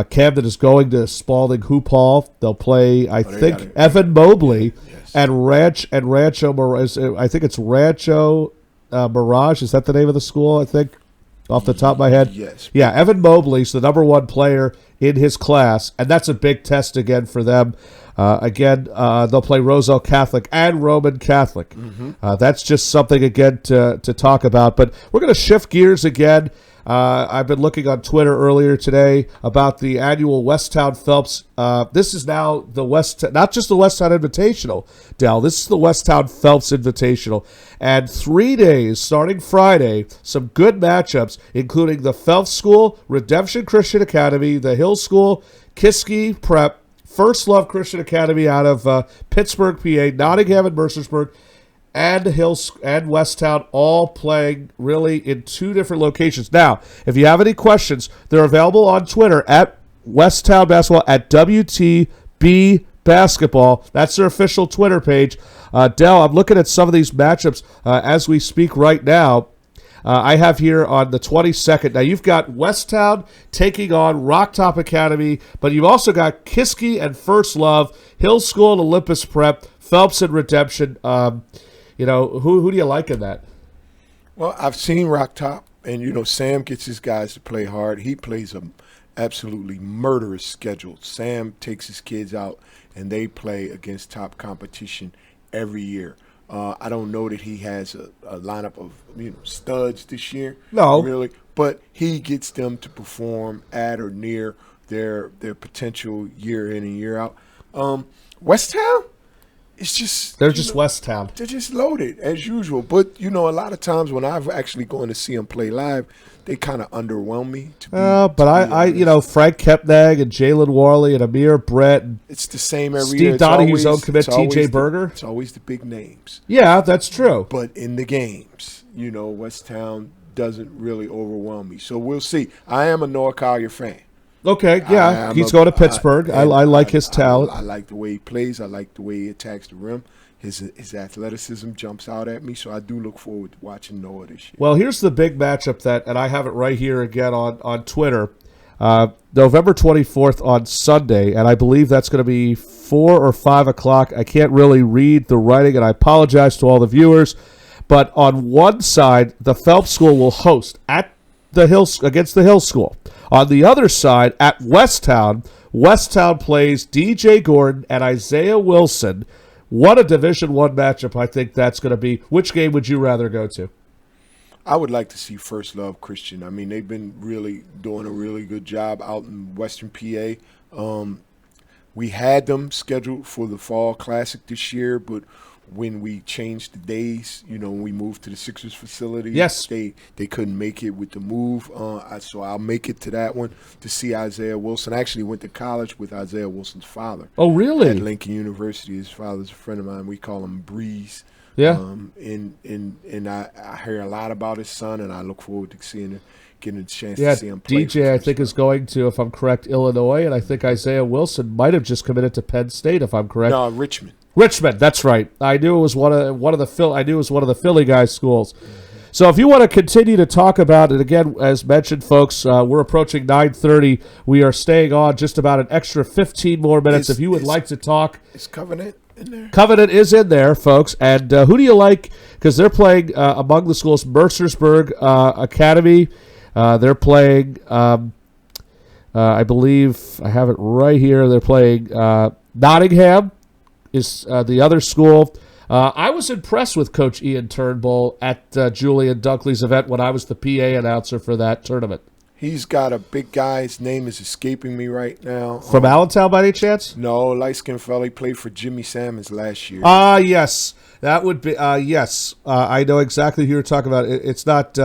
Camden is going to Spalding Hoop Hall. They'll play, I think, Evan Mobley and Rancho Mirage. I think it's Rancho Mirage. Is that the name of the school, I think? Off the top of my head? Yes. Yeah, Evan Mobley's the number one player in his class, and that's a big test again for them. They'll play Roselle Catholic and Roman Catholic. Mm-hmm. That's just something, again, to talk about. But we're going to shift gears again. I've been looking on Twitter earlier today about the annual Westtown Phelps. This is now not just the Westtown Invitational, Dell. This is the Westtown Phelps Invitational. And 3 days, starting Friday, some good matchups, including the Phelps School, Redemption Christian Academy, the Hill School, Kiski Prep, First Love Christian Academy out of Pittsburgh, PA, Nottingham and Mercersburg, and Hills and Westtown, all playing really in two different locations. Now, if you have any questions, they're available on Twitter at Westtown Basketball, at WTB Basketball. That's their official Twitter page. Dell, I'm looking at some of these matchups as we speak right now. I have here on the 22nd. Now, you've got Westtown taking on Rocktop Academy, but you've also got Kiski and First Love, Hill School and Olympus Prep, Phelps and Redemption. Who do you like in that? Well, I've seen Rocktop, and, Sam gets his guys to play hard. He plays an absolutely murderous schedule. Sam takes his kids out, and they play against top competition every year. I don't know that he has a lineup of studs this year. No, really, but he gets them to perform at or near their potential year in and year out. Westtown, it's just they're just Westtown. They're just loaded as usual. But a lot of times when I've actually gone to see them play live, they kind of underwhelm me. Frank Kepnag and Jalen Warley and Amir Brett. And it's the same every Steve year. Donahue's own commit, T.J. Berger. It's always the big names. Yeah, that's true. But in the games, Westtown doesn't really overwhelm me. So we'll see. I am a Noah Collier fan. Okay, yeah, he's going to Pittsburgh. I like his talent. I like the way he plays. I like the way he attacks the rim. His athleticism jumps out at me, so I do look forward to watching Noah this year. Well, here's the big matchup and I have it right here again on Twitter. November 24th on Sunday, and I believe that's going to be 4 or 5 o'clock. I can't really read the writing, and I apologize to all the viewers. But on one side, the Phelps School will host at the Hill against the Hill School. On the other side, at Westtown plays DJ Gordon and Isaiah Wilson. What a Division I matchup I think that's going to be. Which game would you rather go to? I would like to see First Love Christian. I mean, they've been really doing a really good job out in Western PA. We had them scheduled for the Fall Classic this year, but when we changed the days, when we moved to the Sixers facility, yes, they couldn't make it with the move. So I'll make it to that one to see Isaiah Wilson. I actually went to college with Isaiah Wilson's father. Oh, really? At Lincoln University. His father's a friend of mine. We call him Breeze. Yeah. And I hear a lot about his son, and I look forward to getting a chance to see him play. DJ, I think, is going to, if I'm correct, Illinois, and I think Isaiah Wilson might have just committed to Penn State, if I'm correct. No, Richmond. Richmond, that's right. I knew it was one of the Philly guys' schools. Mm-hmm. So if you want to continue to talk about it, again, as mentioned, folks, we're approaching 9:30. We are staying on just about an extra 15 more minutes. If you would like to talk. Is Covenant in there? Covenant is in there, folks. And who do you like? Because they're playing among the schools, Mercersburg Academy. They're playing, I believe, I have it right here. They're playing Nottingham is the other school. I was impressed with Coach Ian Turnbull at Julian Dunkley's event when I was the PA announcer for that tournament. He's got a big guy. His name is escaping me right now. From Allentown, by any chance? No, light-skinned fella. He played for Jimmy Salmons last year. Yes. That would be, yes. I know exactly who you're talking about. It's not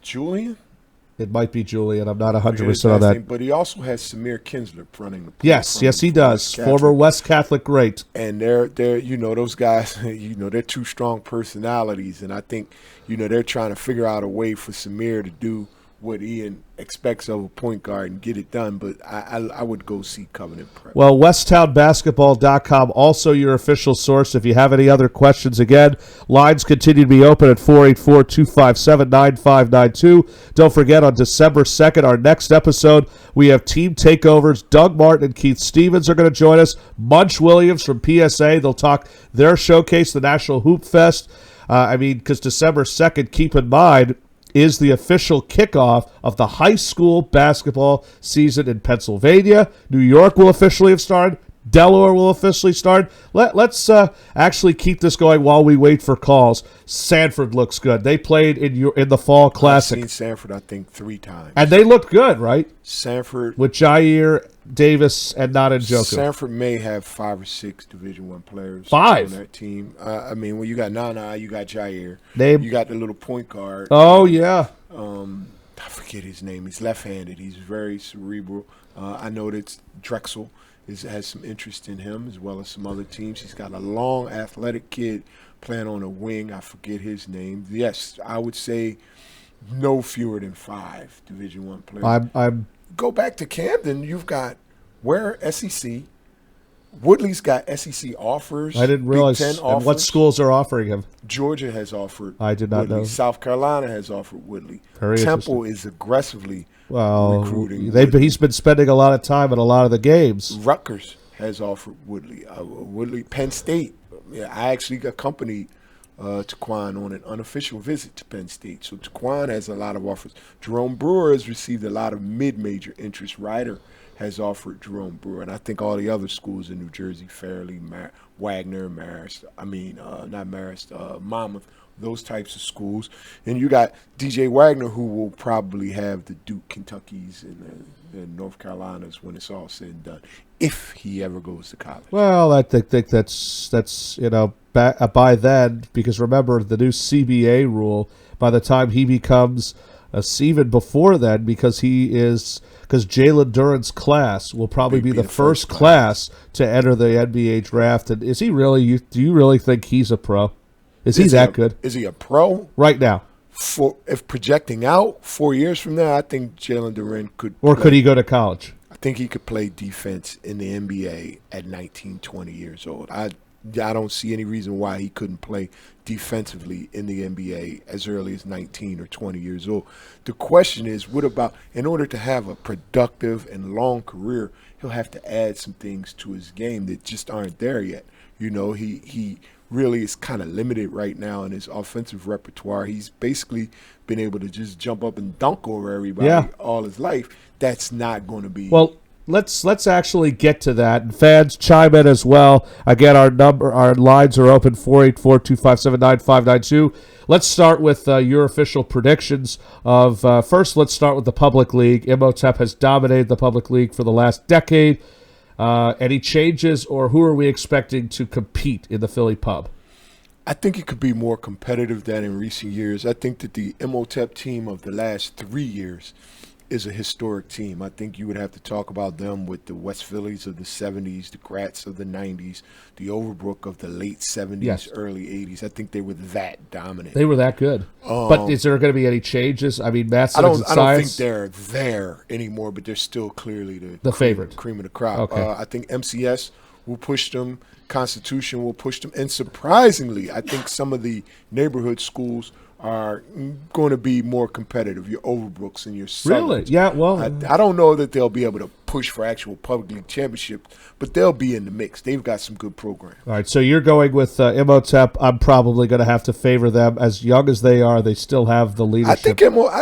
Julian? It might be Julian. I'm not 100% on that. Name, but he also has Samir Kinsler running the play. Yes, he does. Former West Catholic great. And they're those guys, they're two strong personalities, and I think, they're trying to figure out a way for Samir to do what Ian expects of a point guard and get it done, but I would go see Covenant Prep. Well, WesttownBasketball.com, also your official source. If you have any other questions, again, lines continue to be open at 484-257-9592. Don't forget, on December 2nd, our next episode, we have Team Takeovers. Doug Martin and Keith Stevens are going to join us. Munch Williams from PSA. They'll talk their showcase, the National Hoop Fest. Because December 2nd, keep in mind, is the official kickoff of the high school basketball season in Pennsylvania. New York will officially have started. Delaware will officially start. Let's actually keep this going while we wait for calls. Sanford looks good. They played in the Fall Classic. I've seen Sanford, I think, 3 times. And they looked good, right? Sanford. With Jair Davis and not Njoku. Sanford may have 5 or 6 Division I players 5 on that team. When you got Nana, you got Jair. You got the little point guard. Oh, yeah. I forget his name. He's left-handed. He's very cerebral. I know that Drexel has some interest in him, as well as some other teams. He's got a long, athletic kid playing on a wing. I forget his name. Yes, I would say no fewer than 5 Division I players. Go back to Camden. You've got SEC. Woodley's got SEC offers. I didn't realize. Big Ten and offers. what schools are offering him? Georgia has offered. I did not Woodley. know. South Carolina has offered Woodley. Very Temple is aggressively recruiting. He's been spending a lot of time at a lot of the games. Rutgers has offered Woodley. Penn State. I actually accompanied Taquan on an unofficial visit to Penn State. So Taquan has a lot of offers. Jerome Brewer has received a lot of mid-major interest. Ryder has offered Jerome Brewer, and I think all the other schools in New Jersey, Fairleigh, Wagner, Marist, not Marist, Monmouth, those types of schools. And you got DJ Wagner, who will probably have the Duke, Kentuckys, and the North Carolinas when it's all said and done, if he ever goes to college. Well, I think that's by then, because remember the new CBA rule, by the time he becomes even before then, because Jalen Duren's class will probably be the first class to enter the NBA draft. And is he really? Do you really think he's a pro? Is he that good? Is he a pro right now? If projecting out 4 years from now, I think Jalen Duren could. Or could he go to college? I think he could play defense in the NBA at 19, 20 years old. I don't see any reason why he couldn't play defensively in the NBA as early as 19 or 20 years old. The question is, what about, in order to have a productive and long career, he'll have to add some things to his game that just aren't there yet. He really is kind of limited right now in his offensive repertoire. He's basically been able to just jump up and dunk over everybody all his life. That's not going to be Well, let's actually get to that. And fans, chime in as well. Again, our lines are open, 484-257-9592. Let's start with your official predictions of first. Let's start with the public league. Imhotep has dominated the public league for the last decade. Any changes, or who are we expecting to compete in the Philly Pub? I think it could be more competitive than in recent years. I think that the Imhotep team of the last 3 years is a historic team. I think you would have to talk about them with the West Phillies of the 70s, the Gratz of the 90s, the Overbrook of the late 70s, early 80s. I think they were that dominant. They were that good. But is there going to be any changes? I mean, Matt Simmons and I don't think Science, they're there anymore, but they're still clearly the favorite. Cream of the crop. Okay. I think MCS will push them. Constitution will push them. And surprisingly, I think some of the neighborhood schools are going to be more competitive. Your Overbrooks and your Southerns. Really? Yeah, well. I don't know that they'll be able to push for actual public league championship, but they'll be in the mix. They've got some good programs. All right, so you're going with Imhotep. I'm probably going to have to favor them. As young as they are, they still have the leadership. I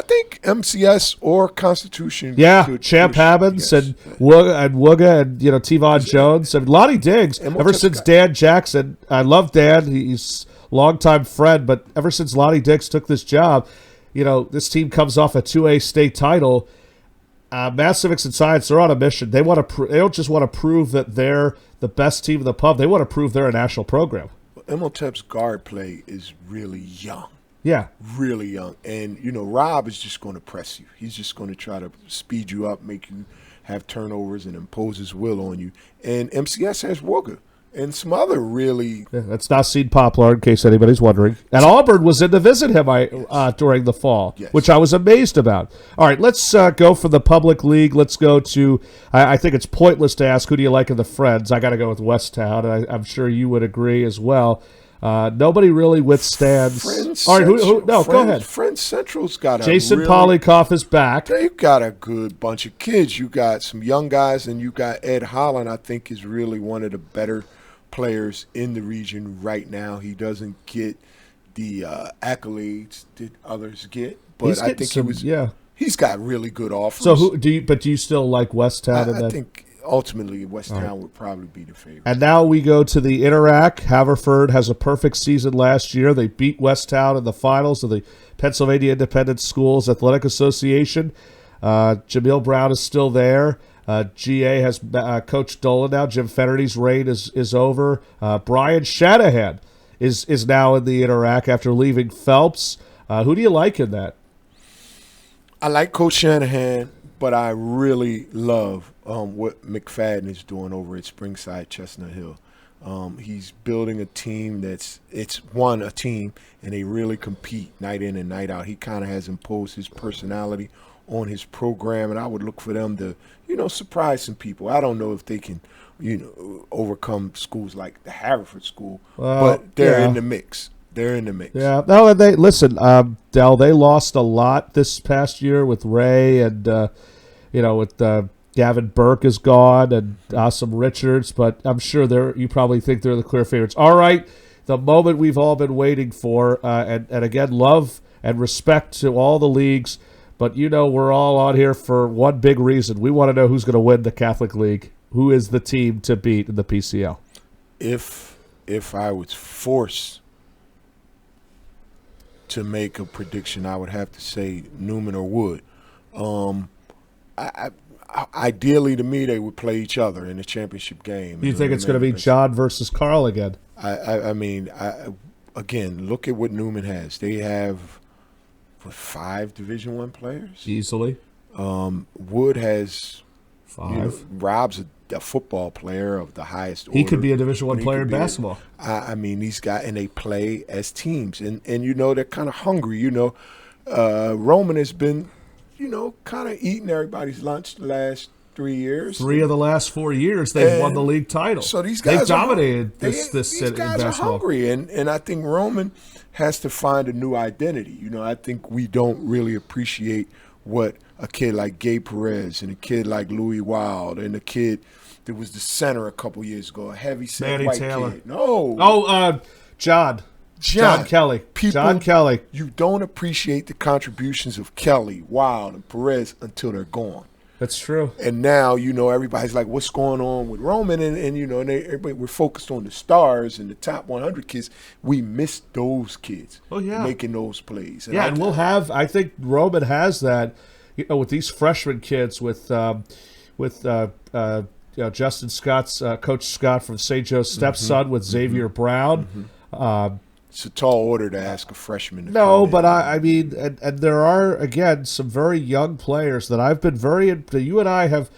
think MCS or Constitution. Yeah, Champ Hammonds and Wooga and Tevon Jones and Lonnie Diggs. Ever since Dan Jackson, I love Dan. He's a longtime friend, but ever since Lonnie Diggs took this job, this team comes off a 2A state title. Mass Civics and Science, they're on a mission. They want to. They don't just want to prove that they're the best team in the pub. They want to prove they're a national program. Imhotep's guard play is really young. Yeah. Really young. And, Rob is just going to press you. He's just going to try to speed you up, make you have turnovers, and impose his will on you. And MCS has Wooga. And some other really... Yeah, that's Nassim Poplar, in case anybody's wondering. And Auburn was in to visit him during the fall, which I was amazed about. All right, let's go for the public league. Let's go to... I think it's pointless to ask, who do you like in the Friends? I got to go with Westtown, and I'm sure you would agree as well. Nobody really withstands... All right, go ahead. Friends Central's got Jason Polikoff is back. They've got a good bunch of kids. You got some young guys, and you got Ed Holland, I think, is really one of the better players in the region right now. He doesn't get the accolades that others get, but I think he's got really good offers. So do you still like Westtown? I think ultimately Westtown would probably be the favorite. And now we go to the Interac. Haverford has a perfect season last year. They beat Westtown in the finals of the Pennsylvania Independent Schools Athletic Association. Jamil Brown is still there. GA has Coach Dolan now. Jim Fennerty's reign is over. Brian Shanahan is now in the Interac after leaving Phelps. Who do you like in that? I like Coach Shanahan, but I really love what McFadden is doing over at Springside Chestnut Hill. He's building a team a team, and they really compete night in and night out. He kind of has imposed his personality on his program, and I would look for them to, surprise some people. I don't know if they can, overcome schools like the Haverford School, but they're in the mix. They're in the mix. Yeah. No, and Del, they lost a lot this past year with Ray and, with Gavin Burke is gone and Awesome Richards, but I'm sure you probably think they're the clear favorites. All right, the moment we've all been waiting for, and again, love and respect to all the leagues. But we're all on here for one big reason. We want to know who's going to win the Catholic League. Who is the team to beat in the PCL? If I was forced to make a prediction, I would have to say Newman or Wood. Ideally, to me, they would play each other in the championship game. Do you think it's going to be John versus Carl again? Again, look at what Newman has. They have 5 Division I players easily. Wood has 5. Rob's a football player of the highest order. He could be a Division I player in basketball. These guys, and they play as teams, and they're kind of hungry. Roman has been, kind of eating everybody's lunch the last 3 years. 3 of the last 4 years, they've won the league title. So these guys dominated this these guys are hungry, and I think Roman has to find a new identity. I think we don't really appreciate what a kid like Gabe Perez and a kid like Louis Wild and a kid that was the center a couple years ago, a heavy-set white Taylor. kid. No. John John Kelly. People, John Kelly. You don't appreciate the contributions of Kelly, Wild, and Perez until they're gone. That's true. And now, everybody's like, what's going on with Roman? And everybody, we're focused on the stars and the top 100 kids. We missed those kids making those plays. And and we'll have, I think Roman has that, with these freshman kids, with Justin Scott's, Coach Scott from St. Joe's stepson with Xavier Brown. It's a tall order to ask a freshman to No, come but in. I mean, and there are, again, some very young players that I've been that you and I have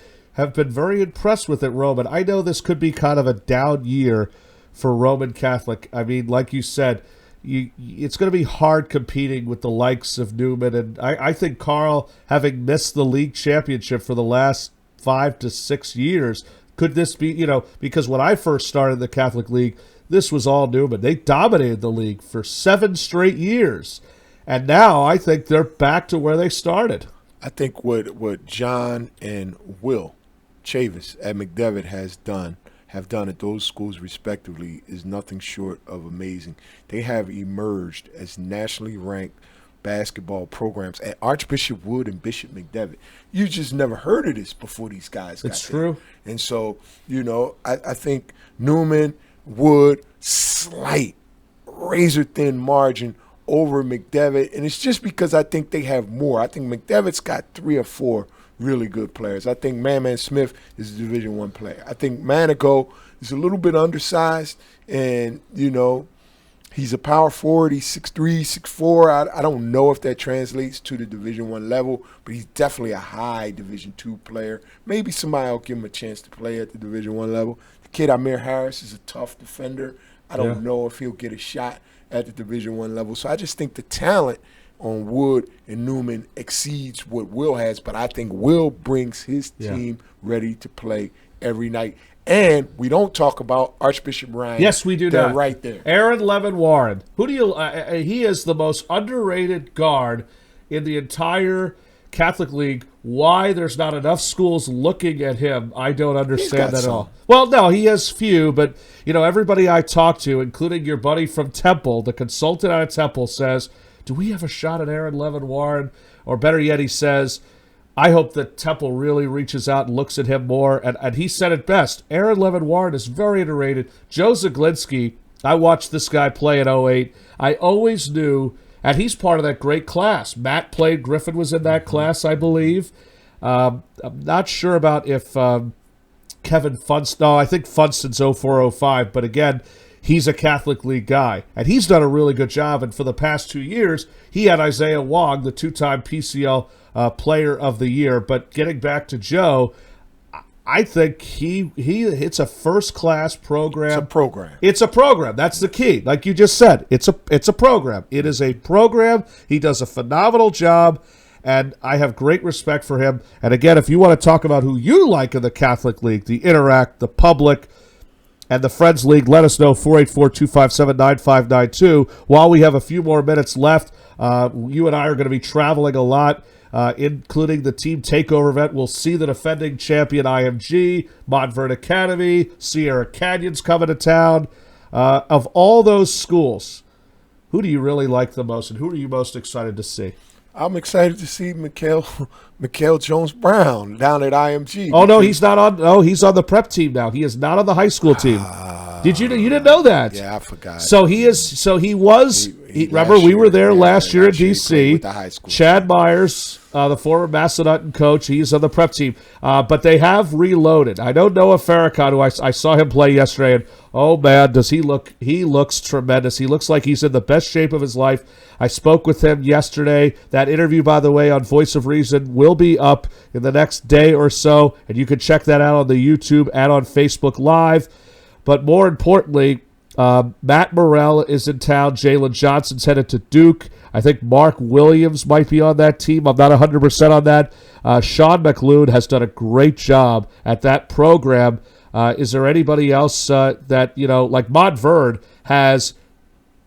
been very impressed with at Roman. I know this could be kind of a down year for Roman Catholic. I mean, like you said, it's going to be hard competing with the likes of Newman. And I think Carl, having missed the league championship for the last 5 to 6 years, could this be, because when I first started the Catholic League, this was all Newman. They dominated the league for 7 straight years. And now I think they're back to where they started. I think what John and Will Chavis at McDevitt have done at those schools respectively is nothing short of amazing. They have emerged as nationally ranked basketball programs at Archbishop Wood and Bishop McDevitt. You just never heard of this before these guys got It's there. true. And so, I think Newman, Wood, slight, razor-thin margin over McDevitt. And it's just because I think they have more. I think McDevitt's got 3 or 4 really good players. I think Man Smith is a Division I player. I think Manigo is a little bit undersized, and, he's a power forward. He's 6'3", 6'4". I don't know if that translates to the Division I level, but he's definitely a high Division II player. Maybe somebody will give him a chance to play at the Division I level. The kid Amir Harris is a tough defender. I don't know if he'll get a shot at the Division I level. So I just think the talent on Wood and Newman exceeds what Will has, but I think Will brings his team ready to play every night. And we don't talk about Archbishop Ryan. Yes, we do They're not. right there. Aaron Levin Warren. Who do you? He is the most underrated guard in the entire Catholic League. Why there's not enough schools looking at him, I don't understand that at all. Well, no, he has few, but everybody I talk to, including your buddy from Temple, the consultant out of Temple, says, "Do we have a shot at Aaron Levin Warren?" Or better yet, he says, I hope that Temple really reaches out and looks at him more. And he said it best. Aaron Levin Warren is very underrated. Joe Zaglinski, I watched this guy play at 08. I always knew, and he's part of that great class. Matt played, Griffin was in that class, I believe. I'm not sure about if Kevin Funston, no, I think Funston's 04-05, but again, he's a Catholic League guy. And he's done a really good job. And for the past 2 years, he had Isaiah Wong, the 2-time PCL Player of the Year. But getting back to Joe, I think it's a first-class program. It's a program. It's a program. That's the key. Like you just said, it's a program. It is a program. He does a phenomenal job, and I have great respect for him. And again, if you want to talk about who you like in the Catholic League, the Interact, the Public, and the Friends League, let us know, 484-257-9592. While we have a few more minutes left, you and I are going to be traveling a lot, including the Team Takeover event. We'll see the defending champion IMG, Montverde Academy, Sierra Canyon's coming to town. Of all those schools, who do you really like the most, and who are you most excited to see? I'm excited to see Mikhail Jones-Brown down at IMG. Oh, no, he's not on. No, he's on the prep team now. He is not on the high school team. Did you didn't know that? Yeah, I forgot. So he is. So he was. Remember, we were there last year in DC. Chad Myers, the former Macedon coach, he's on the prep team. But they have reloaded. I know Noah Farrakhan, who I saw him play yesterday, and oh man, does he look? He looks tremendous. He looks like he's in the best shape of his life. I spoke with him yesterday. That interview, by the way, on Voice of Reason will be up in the next day or so, and you can check that out on the YouTube and on Facebook Live. But more importantly, Matt Morrell is in town. Jalen Johnson's headed to Duke. I think Mark Williams might be on that team. I'm not 100% on that. Sean McLeod has done a great job at that program. Is there anybody else that, like Montverde has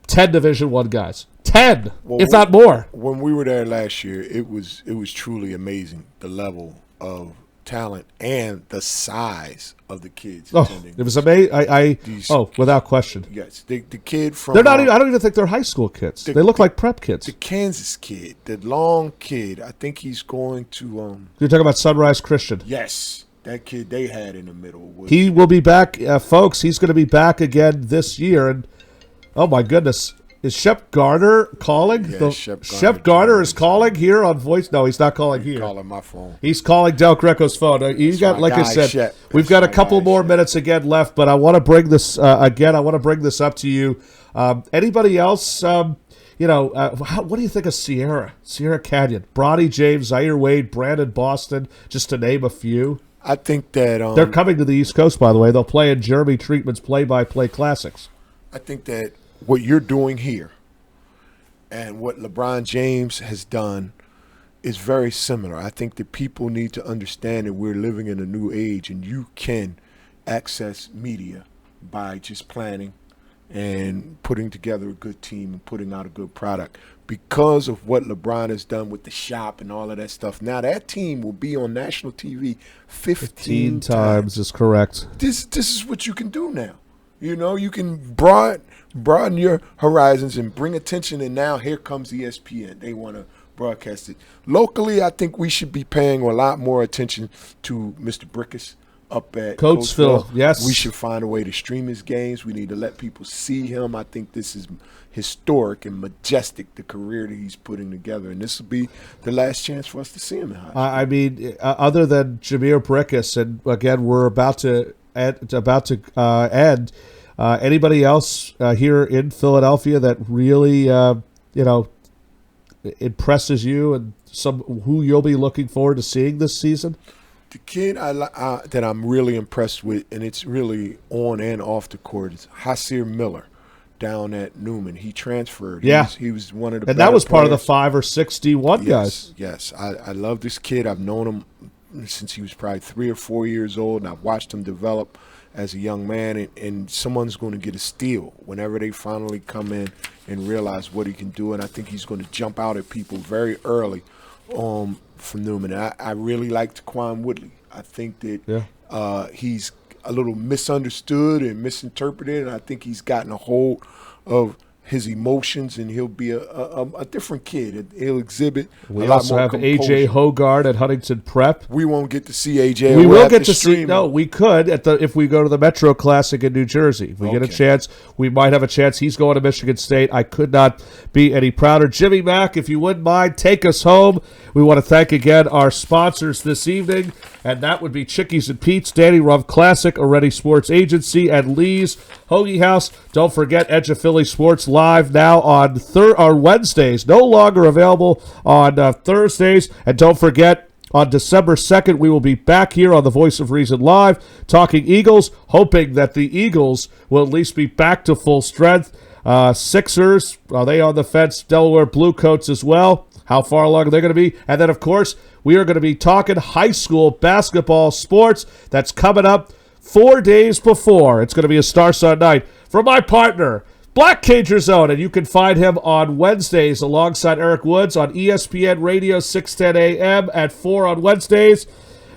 10 Division I guys? 10, if not more. When we were there last year, it was truly amazing, the level of talent and the size of the kids Oh, attending. it was amazing. These- Without question. Yes, the kid from They're not. I don't even think they're high school kids. They look like prep kids. the Kansas kid, the long kid. I think he's going to. You're talking about Sunrise Christian. Yes, that kid they had in the middle. Was, He will be back, folks. He's going to be back again this year. And oh my goodness, is Shep Garner calling? Yeah, Shep Garner Shep Garner is calling here on voice. No, he's not calling here. calling my phone. He's calling Del Greco's phone. You got, my like I guy, said, Shep. we've That's got a my couple guy, more Shep. minutes again left, but I want to bring this again. I want to bring this up to you. Anybody else? What do you think of Sierra Canyon, Bronny James, Zaire Wade, Brandon Boston, just to name a few? I think that They're coming to the East Coast, by the way. They'll play in Jeremy Treatment's play-by-play classics. I think that what you're doing here and what LeBron James has done is very similar. I think that people need to understand that we're living in a new age, and you can access media by just planning and putting together a good team and putting out a good product. Because of what LeBron has done with the shop and all of that stuff, now that team will be on national TV 15 times is correct. This is what you can do now. You can broaden your horizons and bring attention, and now here comes ESPN. They want to broadcast it. Locally, I think we should be paying a lot more attention to Mr. Brickus up at Coatesville. Yes. We should find a way to stream his games. We need to let people see him. I think this is historic and majestic, the career that he's putting together, and this will be the last chance for us to see him in high school. I mean, other than Jameer Brickus, and again, we're about to end. Anybody else here in Philadelphia that really, impresses you, and who you'll be looking forward to seeing this season? The kid that I'm really impressed with, and it's really on and off the court, is Hasir Miller down at Newman. He transferred. Yeah. He was one of the And that was part of the players. 5 or 6 D1 guys. Yes, I love this kid. I've known him since he was probably 3 or 4 years old, and I've watched him develop as a young man, and someone's going to get a steal whenever they finally come in and realize what he can do, and I think he's going to jump out at people very early from Newman. I really like Taquan Woodley. I think that he's a little misunderstood and misinterpreted, and I think he's gotten a hold of his emotions, and he'll be a different kid. He'll exhibit We a lot also more have composure. A.J. Hogard at Huntington Prep. We won't get to see A.J. We We'll will have get to see. stream No, him. we could if we go to the Metro Classic in New Jersey. If we get a Okay. chance, we might have a chance. He's going to Michigan State. I could not be any prouder. Jimmy Mack, if you wouldn't mind, take us home. We want to thank again our sponsors this evening, and that would be Chickies and Pete's, Danny Ruff Classic, Already Sports Agency, and Lee's Hoagie House. Don't forget Edge of Philly Sports Live now on Wednesdays, no longer available on Thursdays. And don't forget, on December 2nd, we will be back here on the Voice of Reason Live talking Eagles, hoping that the Eagles will at least be back to full strength. Sixers, are they on the fence? Delaware Bluecoats as well. How far along are they going to be? And then, of course, we are going to be talking high school basketball sports. That's coming up 4 days before. It's going to be a star-studded night. For my partner, Black Cager Zone, and you can find him on Wednesdays alongside Eric Woods on ESPN Radio 610 AM at 4 on Wednesdays.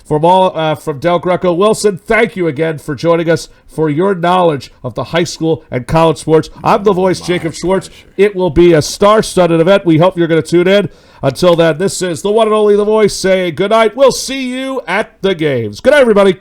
From Del Greco Wilson, thank you again for joining us for your knowledge of the high school and college sports. I'm the voice, Jacob Schwartz. It will be a star-studded event. We hope you're going to tune in. Until then, this is the one and only The Voice saying good night. We'll see you at the games. Good night, everybody.